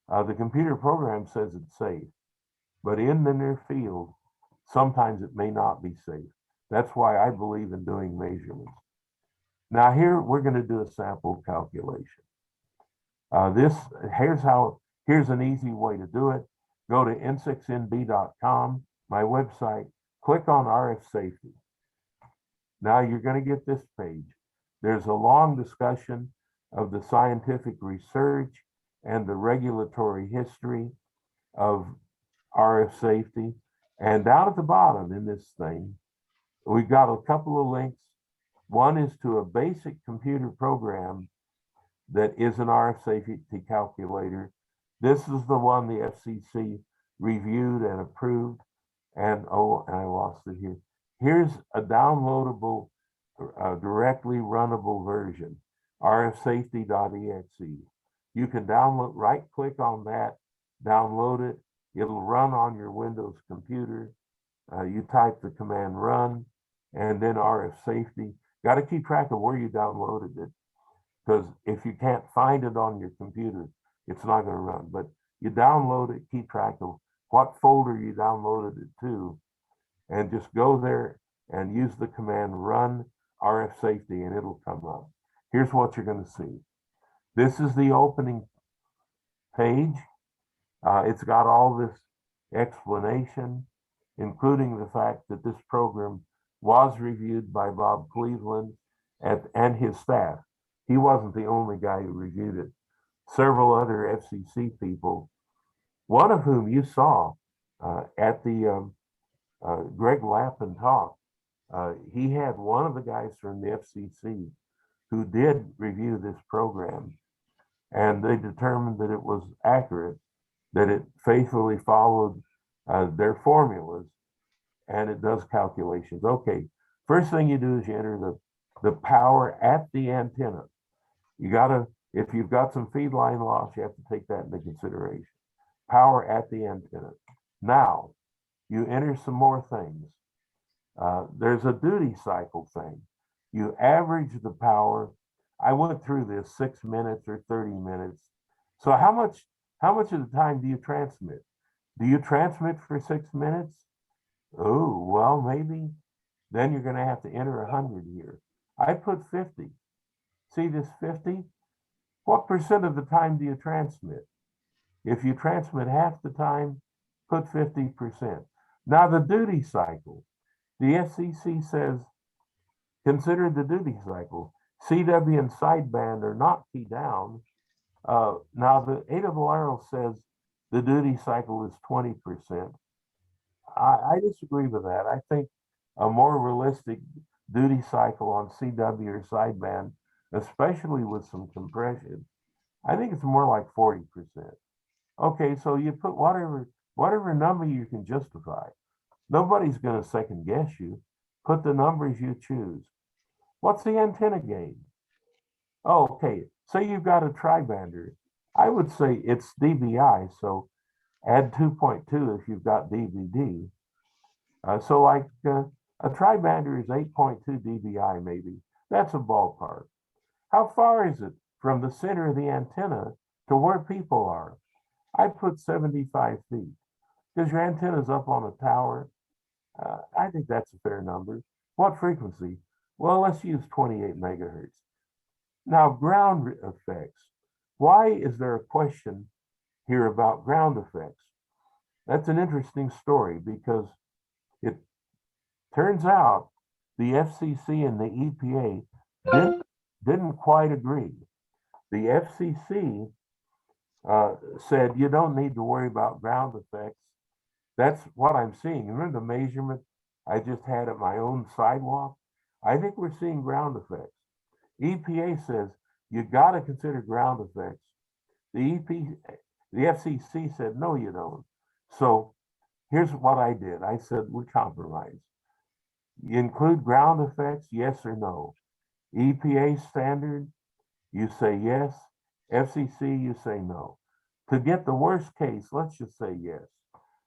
The computer program says it's safe, but in the near field, sometimes it may not be safe. That's why I believe in doing measurements. Now here, we're going to do a sample calculation. Here's an easy way to do it. Go to n6nb.com, my website, click on RF safety. Now you're going to get this page. There's a long discussion of the scientific research and the regulatory history of RF safety. And down at the bottom in this thing, we've got a couple of links. One is to a basic computer program that is an RF safety calculator. This is the one the FCC reviewed and approved. And I lost it here. Here's a downloadable, directly runnable version, rfsafety.exe. You can download, right click on that, download it. It'll run on your Windows computer. You type the command run and then RF safety. Got to keep track of where you downloaded it, because if you can't find it on your computer, it's not going to run. But you download it, keep track of what folder you downloaded it to, and just go there and use the command run RF safety and it'll come up. Here's what you're going to see. This is the opening page. It's got all this explanation, including the fact that this program was reviewed by Bob Cleveland and his staff. He wasn't the only guy who reviewed it. Several other FCC people, one of whom you saw at the Greg Lappin talk. He had one of the guys from the FCC who did review this program, and they determined that it was accurate, that it faithfully followed their formulas, and it does calculations. Okay, first thing you do is you enter the power at the antenna. You gotta, if you've got some feed line loss, you have to take that into consideration. Power at the antenna. Now, you enter some more things. There's a duty cycle thing. You average the power. I went through this 6 minutes or 30 minutes. So how much of the time do you transmit? Do you transmit for 6 minutes? Oh, well, maybe. Then you're going to have to enter 100 here. I put 50. See this 50? What percent of the time do you transmit? If you transmit half the time, put 50%. Now the duty cycle, the FCC says, consider the duty cycle. CW and sideband are not key down. Now the ARRL says the duty cycle is 20%. I disagree with that. I think a more realistic duty cycle on CW or sideband, especially with some compression, I think it's more like 40%. Okay, so you put whatever number you can justify. Nobody's going to second guess you. Put the numbers you choose. What's the antenna gain? Oh, okay. Say you've got a tribander. I would say it's dBi, so add 2.2 if you've got DVD. So like a tribander is 8.2 dBi maybe. That's a ballpark. How far is it from the center of the antenna to where people are? I put 75 feet. Because your antenna's up on a tower, I think that's a fair number. What frequency? Well, let's use 28 megahertz. Now, ground effects. Why is there a question here about ground effects? That's an interesting story because it turns out the FCC and the EPA didn't quite agree. The FCC said you don't need to worry about ground effects. That's what I'm seeing. Remember the measurement I just had at my own sidewalk? I think we're seeing ground effects. EPA says you got to consider ground effects. The FCC said no, you don't. So here's what I did. I said we compromise. You include ground effects, yes or no. EPA standard, you say yes. FCC, you say no. To get the worst case, let's just say yes.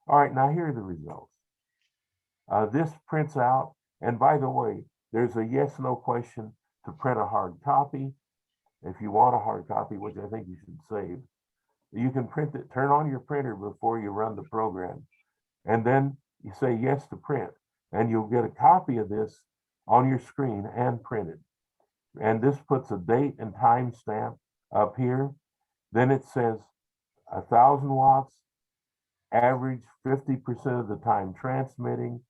All right, now here are the results. This prints out, and by the way, there's a yes, no question to print a hard copy. If you want a hard copy, which I think you should save, you can print it, turn on your printer before you run the program. And then you say yes to print, and you'll get a copy of this on your screen and printed. And this puts a date and time stamp up here. Then it says 1,000 watts, average 50% of the time transmitting,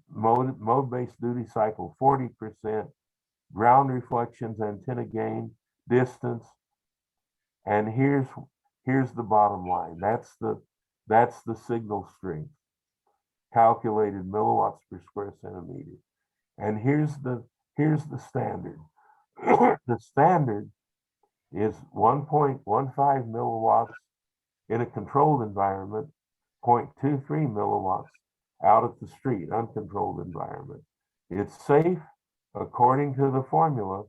mode-based duty cycle 40%, ground reflections, antenna gain, distance, and here's the bottom line. That's the signal strength, calculated milliwatts per square centimeter. And here's the standard. The standard is 1.15 milliwatts in a controlled environment, 0.23 milliwatts out at the street, uncontrolled environment. It's safe according to the formula,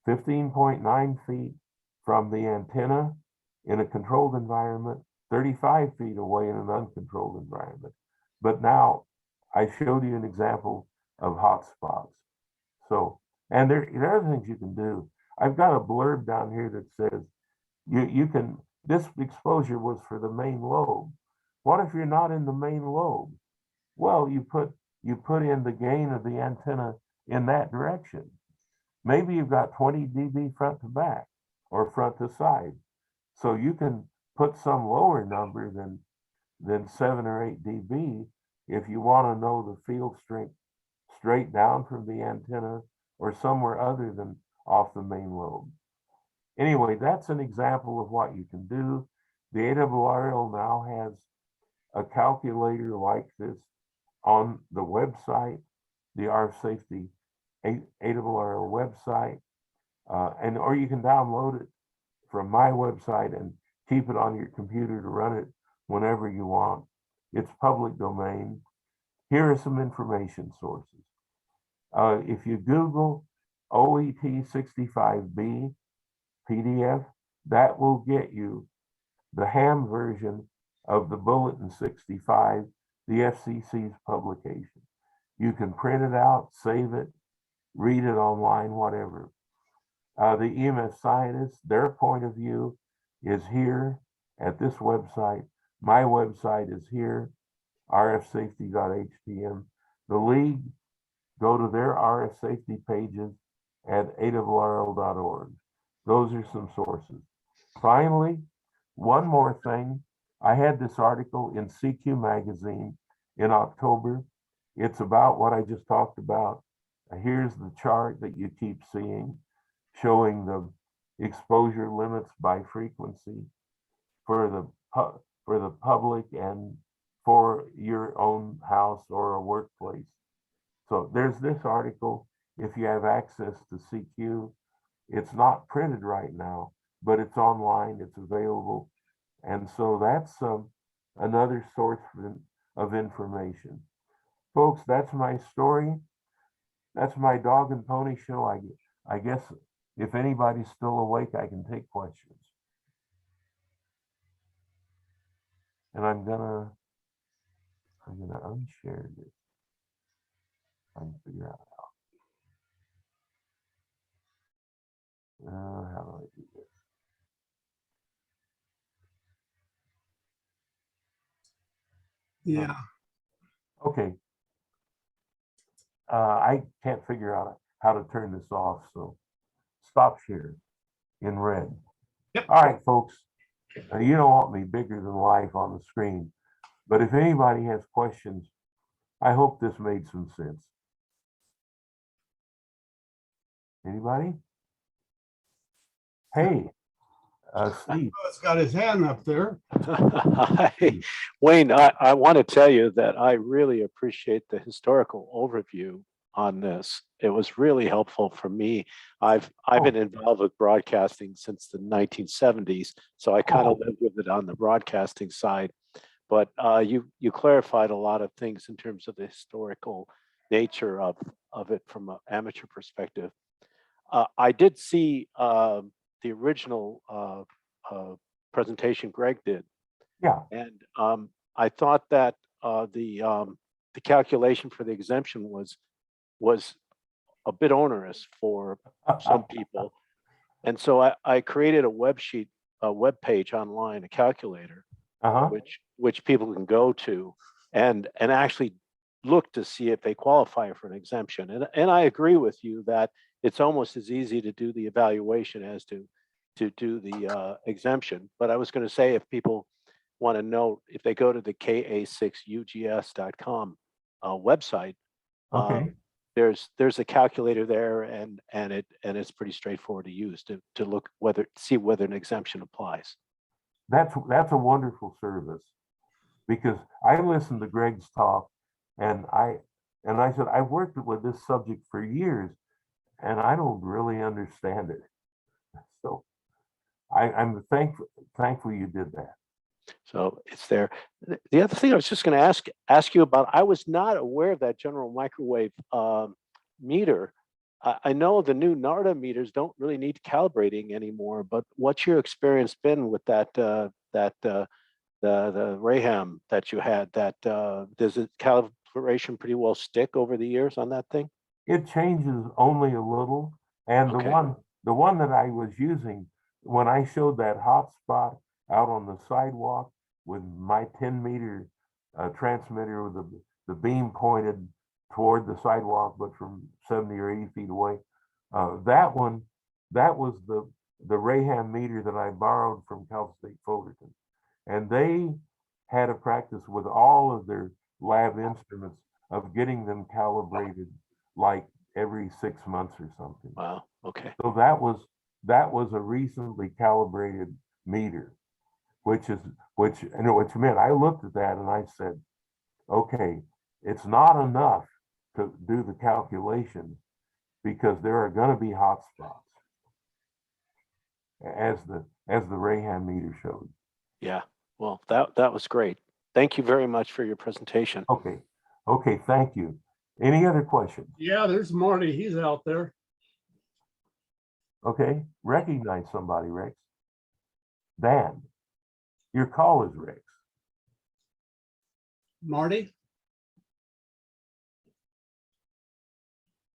15.9 feet from the antenna in a controlled environment, 35 feet away in an uncontrolled environment. But now I showed you an example of hotspots. So, and there are other things you can do. I've got a blurb down here that says you can, this exposure was for the main lobe. What if you're not in the main lobe? Well, you put in the gain of the antenna in that direction. Maybe you've got 20 dB front to back or front to side. So you can put some lower number than 7 or 8 dB if you want to know the field strength straight down from the antenna or somewhere other than off the main lobe. Anyway, that's an example of what you can do. The ARRL now has a calculator like this on the website, the RF Safety ARRL website, or you can download it from my website and keep it on your computer to run it whenever you want. It's public domain. Here are some information sources. If you Google OET65B PDF, that will get you the ham version of the Bulletin 65, the FCC's publication. You can print it out, save it, read it online, whatever. The EMF scientists, their point of view is here at this website. My website is here, rfsafety.htm. The league, go to their RF safety pages at ARRL.org. Those are some sources. Finally, one more thing. I had this article in CQ magazine in October. It's about what I just talked about. Here's the chart that you keep seeing, showing the exposure limits by frequency for the public and for your own house or a workplace. So there's this article. If you have access to CQ, it's not printed right now, but it's online, it's available. And so that's another source of information. Folks, that's my story. That's my dog and pony show. I guess if anybody's still awake, I can take questions. And I'm gonna unshare this. I can figure out how do I do this? Yeah. Okay. I can't figure out how to turn this off, so stop share in red. Yep. All right, folks. You don't want me bigger than life on the screen, but if anybody has questions, I hope this made some sense. Anybody? Hey, Steve. He's got his hand up there. Hi, Wayne, I want to tell you that I really appreciate the historical overview on this. It was really helpful for me. I've been involved with broadcasting since the 1970s, so I kind of lived with it on the broadcasting side. But you clarified a lot of things in terms of the historical nature of it from an amateur perspective. I did see the original presentation Greg did. Yeah. And I thought that the calculation for the exemption was a bit onerous for some people. And so I created a web page online, a calculator, which people can go to and actually look to see if they qualify for an exemption. And I agree with you that it's almost as easy to do the evaluation as to do the exemption. But I was going to say, if people want to know, if they go to the ka6ugs.com website, there's a calculator there, and it's pretty straightforward to use to see whether an exemption applies. That's a wonderful service, because I listened to Greg's talk, and I said, I've worked with this subject for years, and I don't really understand it. So I'm thankful you did that. So it's there. The other thing I was just going to ask you about, I was not aware of that general microwave meter. I know the new NARDA meters don't really need calibrating anymore, but what's your experience been with that the Raham that you had? Does the calibration pretty well stick over the years on that thing? It changes only a little, and the one that I was using when I showed that hot spot out on the sidewalk with my 10-meter transmitter with the beam pointed toward the sidewalk, but from 70 or 80 feet away. That was the Raham meter that I borrowed from Cal State Fullerton. And they had a practice with all of their lab instruments of getting them calibrated like every 6 months or something. Wow, okay. So that was a reasonably calibrated meter, which meant I looked at that and I said, okay, it's not enough to do the calculations, because there are going to be hot spots, as the Raham meter showed. Yeah, well, that was great. Thank you very much for your presentation. Okay, thank you. Any other questions? Yeah, there's Marty. He's out there. Okay, recognize somebody, Rex. Dan, your call is Rex. Marty?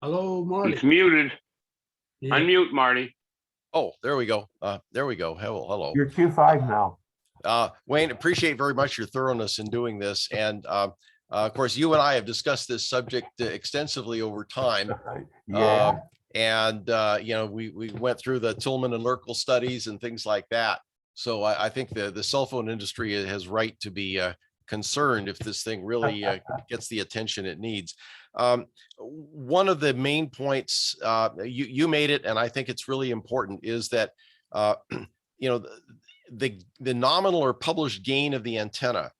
Hello, Marty. It's muted. Yeah. Unmute, Marty. Oh, there we go. There we go. Hello. You're Q5 now. Wayne, appreciate very much your thoroughness in doing this. And of course, you and I have discussed this subject extensively over time. Yeah. We went through the Tillman and Lurkel studies and things like that. So I think the cell phone industry has right to be concerned if this thing really gets the attention it needs. One of the main points you made it, and I think it's really important, is that the nominal or published gain of the antenna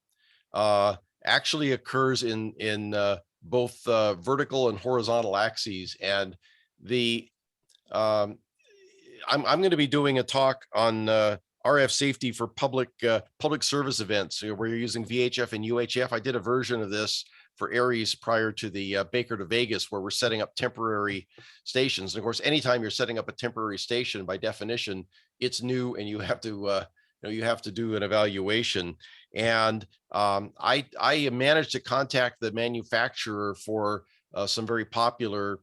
actually occurs in both vertical and horizontal axes. And the I'm going to be doing a talk on RF safety for public service events, where you're using VHF and UHF. I did a version of this for Aries prior to the Baker to Vegas, where we're setting up temporary stations. And of course, anytime you're setting up a temporary station, by definition, it's new, and you have to you have to do an evaluation. And I managed to contact the manufacturer for some very popular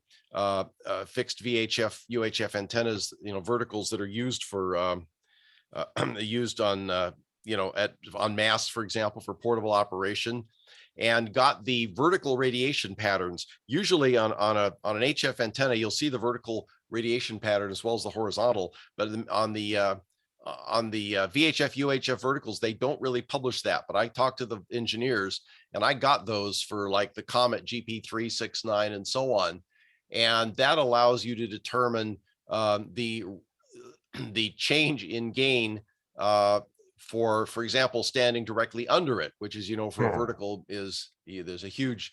fixed VHF UHF antennas, verticals that are used for used on on masts, for example, for portable operation, and got the vertical radiation patterns. Usually on an HF antenna, you'll see the vertical radiation pattern as well as the horizontal, but on the VHF UHF verticals, they don't really publish that. But I talked to the engineers, and I got those for like the Comet GP369 and so on. And that allows you to determine the change in gain for example, standing directly under it, which is, for a vertical is, there's a huge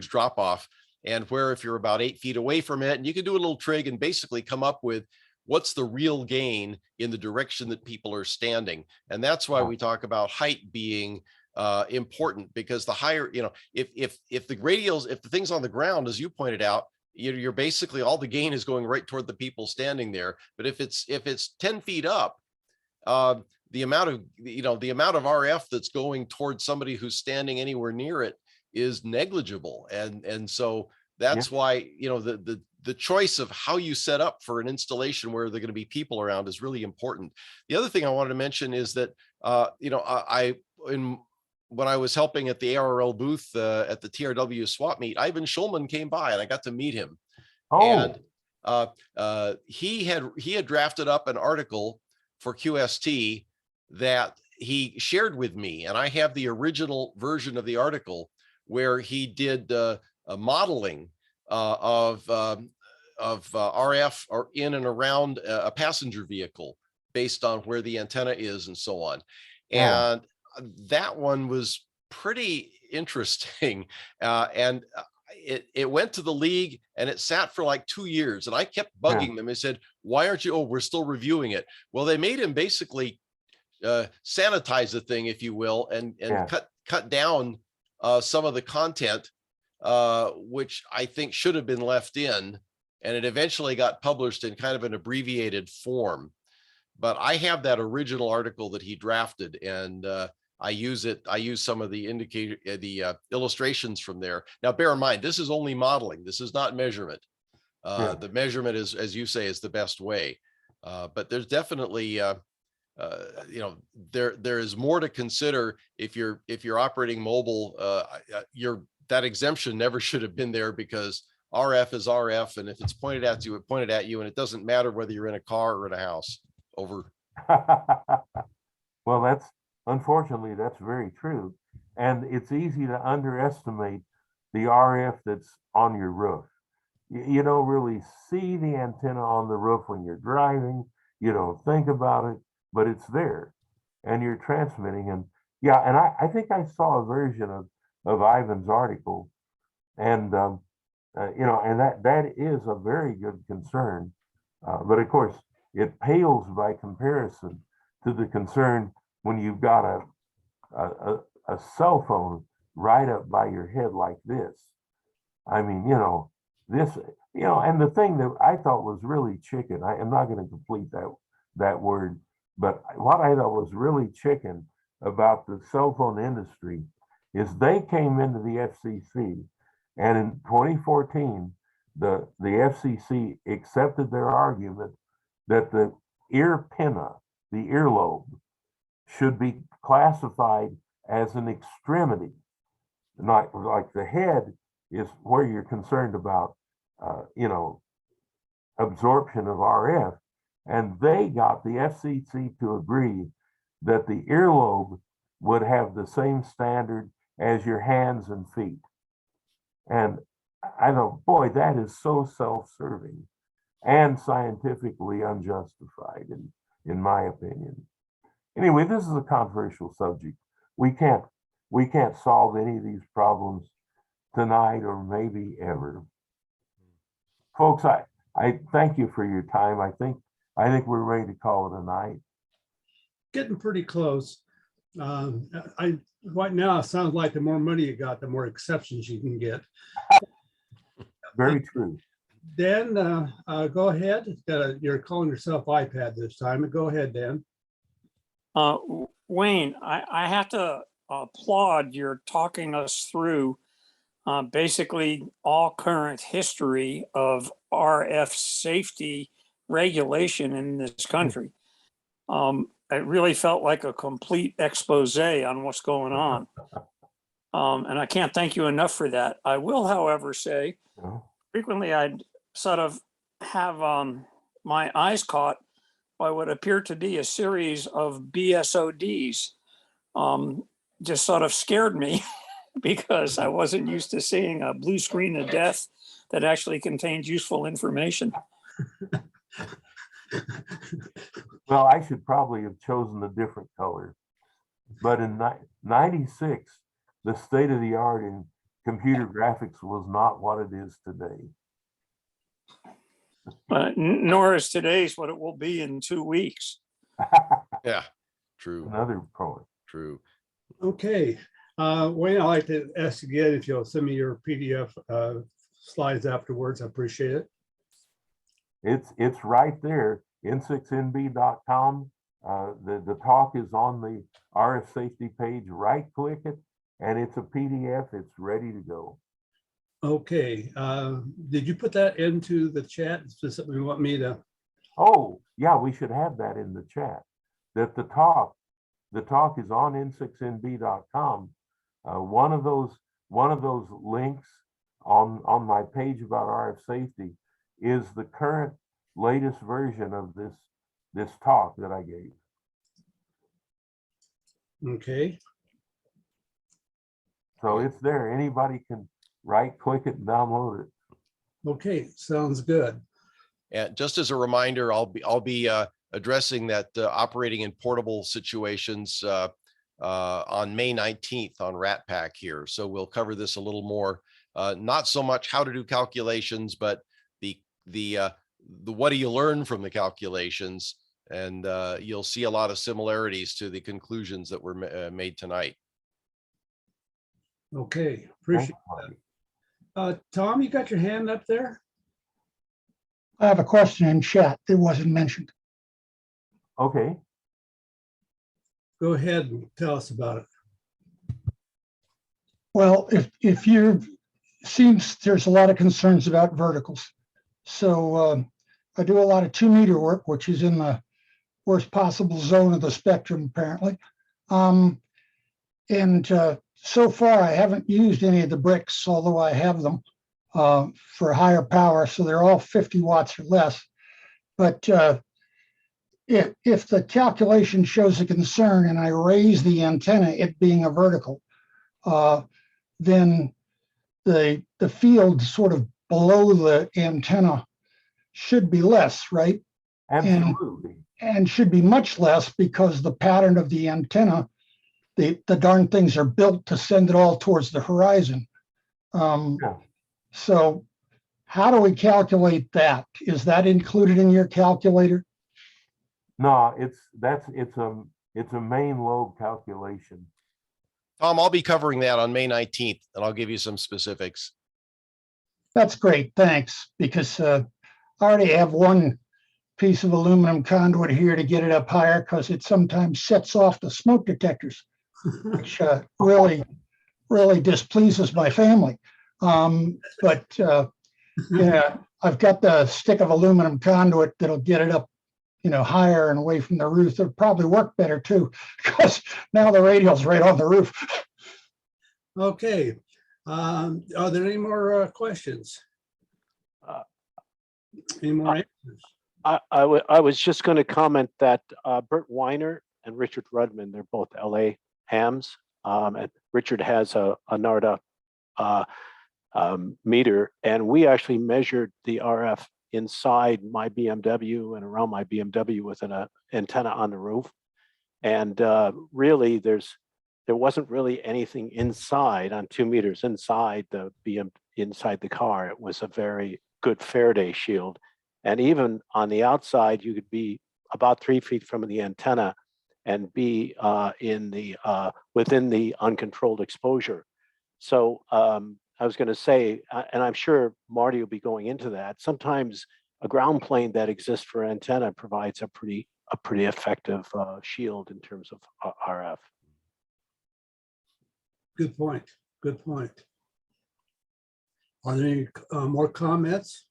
drop off. And where if you're about 8 feet away from it, and you can do a little trig and basically come up with what's the real gain in the direction that people are standing. And that's why we talk about height being important, because the higher, if the radials, if the thing's on the ground, as you pointed out, you're basically, all the gain is going right toward the people standing there. But if it's 10 feet up, the amount of RF that's going towards somebody who's standing anywhere near it is negligible. And so that's why, the choice of how you set up for an installation where there are going to be people around is really important. The other thing I wanted to mention is that, when I was helping at the ARRL booth at the TRW swap meet, Ivan Schulman came by, and I got to meet him. And he had drafted up an article for QST that he shared with me, and I have the original version of the article where he did a modeling of RF or in and around a passenger vehicle based on where the antenna is and so on. And that one was pretty interesting. And it went to the league, and it sat for like 2 years, and I kept bugging them. I said, why aren't you? Oh, we're still reviewing it. Well, they made him basically sanitize the thing, if you will, and cut down some of the content, which I think should have been left in, and it eventually got published in kind of an abbreviated form. But I have that original article that he drafted, and I use some of the illustrations from there. Now, bear in mind, this is only modeling. This is not measurement. The measurement is, as you say, is the best way. But there's definitely, there is more to consider if you're operating mobile. That exemption never should have been there, because RF is RF, and if it's pointed at you, it pointed at you, and it doesn't matter whether you're in a car or in a house. Over. Well, unfortunately, that's very true. And it's easy to underestimate the RF that's on your roof. You don't really see the antenna on the roof when you're driving. You don't think about it, but it's there, and you're transmitting. And and I think I saw a version of Ivan's article, and and that is a very good concern. But of course, it pales by comparison to the concern when you've got a cell phone right up by your head like this. I mean, this, and the thing that I thought was really chicken, I am not going to complete that word, but what I thought was really chicken about the cell phone industry is they came into the FCC, and in 2014, the FCC accepted their argument that the ear pinna, the earlobe, should be classified as an extremity. Not like the head is where you're concerned about, absorption of RF. And they got the FCC to agree that the earlobe would have the same standard as your hands and feet. And I thought, boy, that is so self-serving and scientifically unjustified, in my opinion. Anyway, this is a controversial subject. We can't we can't solve any of these problems tonight or maybe ever. Folks, I thank you for your time. I think we're ready to call it a night. Getting pretty close. Right now, it sounds like the more money you got, the more exceptions you can get. Very true. Dan, go ahead. You're calling yourself iPad this time. Go ahead, Dan. Wayne, I have to applaud your talking us through basically all current history of RF safety regulation in this country. It really felt like a complete expose on what's going on. And I can't thank you enough for that. I will, however, say frequently I'd sort of have my eyes caught by what appeared to be a series of BSODs. Just sort of scared me because I wasn't used to seeing a blue screen of death that actually contained useful information. Well, I should probably have chosen a different color. But in 96, the state of the art in computer graphics was not what it is today. Nor is today's what it will be in 2 weeks. Yeah, true, Another point. true. Okay. Wayne, I'd like to ask again if you'll send me your PDF slides afterwards. I appreciate it. It's right there, n6nb.com. The talk is on the RF safety page. Right click it, and it's a PDF. It's ready to go. Okay. Did you put that into the chat? Is this something you want me to? Oh, yeah, we should have that in the chat. That the talk is on n6nb.com. One of those links on my page about RF safety is the current latest version of this talk that I gave. Okay. So it's there. Anybody can right click it and download it. Okay, sounds good. And just as a reminder, I'll be addressing that operating in portable situations on May 19th on RATPAC here. So we'll cover this a little more. Not so much how to do calculations, but the what do you learn from the calculations, and you'll see a lot of similarities to the conclusions that were made tonight. Okay, appreciate that. Tom, you got your hand up there? I have a question in chat that wasn't mentioned. Okay. Go ahead and tell us about it. Well, if you seems there's a lot of concerns about verticals. So I do a lot of 2 meter work, which is in the worst possible zone of the spectrum, apparently. So far, I haven't used any of the bricks, although I have them for higher power. So they're all 50 watts or less. But if the calculation shows a concern and I raise the antenna, it being a vertical, then the field sort of below the antenna should be less, right? Absolutely. And should be much less because the pattern of the antenna, the darn things are built to send it all towards the horizon. Yeah. So how do we calculate that? Is that included in your calculator? No, it's a main lobe calculation. Tom, I'll be covering that on May 19th, and I'll give you some specifics. That's great, thanks. Because I already have one piece of aluminum conduit here to get it up higher because it sometimes sets off the smoke detectors, which really displeases my family. But yeah, I've got the stick of aluminum conduit that'll get it up, higher and away from the roof. It'll probably work better too, because now the radio's right on the roof. Okay. Are there any more questions? Any more answers? I was just going to comment that Bert Weiner and Richard Rudman, they're both LA hams. And Richard has a NARDA meter, and we actually measured the RF inside my BMW and around my BMW with an antenna on the roof. And really there's there wasn't really anything inside on 2 meters inside inside the car. It was a very good Faraday shield. And even on the outside, you could be about 3 feet from the antenna and be within the uncontrolled exposure. So I was going to say, and I'm sure Marty will be going into that, sometimes a ground plane that exists for antenna provides a pretty effective shield in terms of RF. Good point. Good point. Are there any more comments?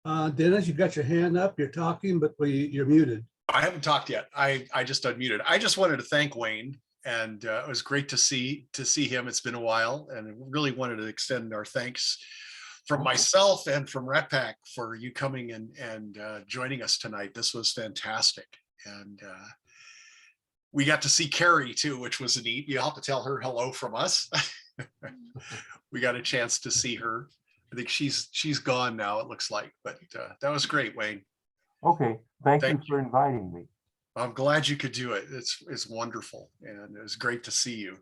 Dennis, you got your hand up. You're talking, but you're muted. I haven't talked yet. I just unmuted. I just wanted to thank Wayne, and it was great to see him. It's been a while, and I really wanted to extend our thanks from myself and from RATPAC for you coming and joining us tonight. This was fantastic, and we got to see Carrie too, which was neat. You'll have to tell her hello from us. We got a chance to see her. I think she's gone now, it looks like, but that was great, Wayne. Okay, thank you Thank for inviting me. I'm glad you could do it. It's wonderful, and it was great to see you.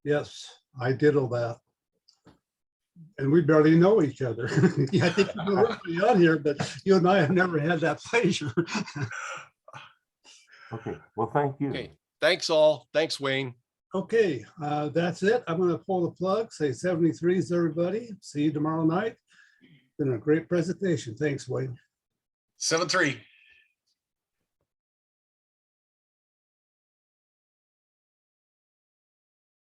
Yes, I did all that. And we barely know each other. Yeah, I think you're on here, but you and I have never had that pleasure. Okay, well, thank you. Okay, thanks all. Thanks, Wayne. Okay, that's it. I'm going to pull the plug, say 73s, everybody. See you tomorrow night. Been a great presentation. Thanks, Wayne. 7-3.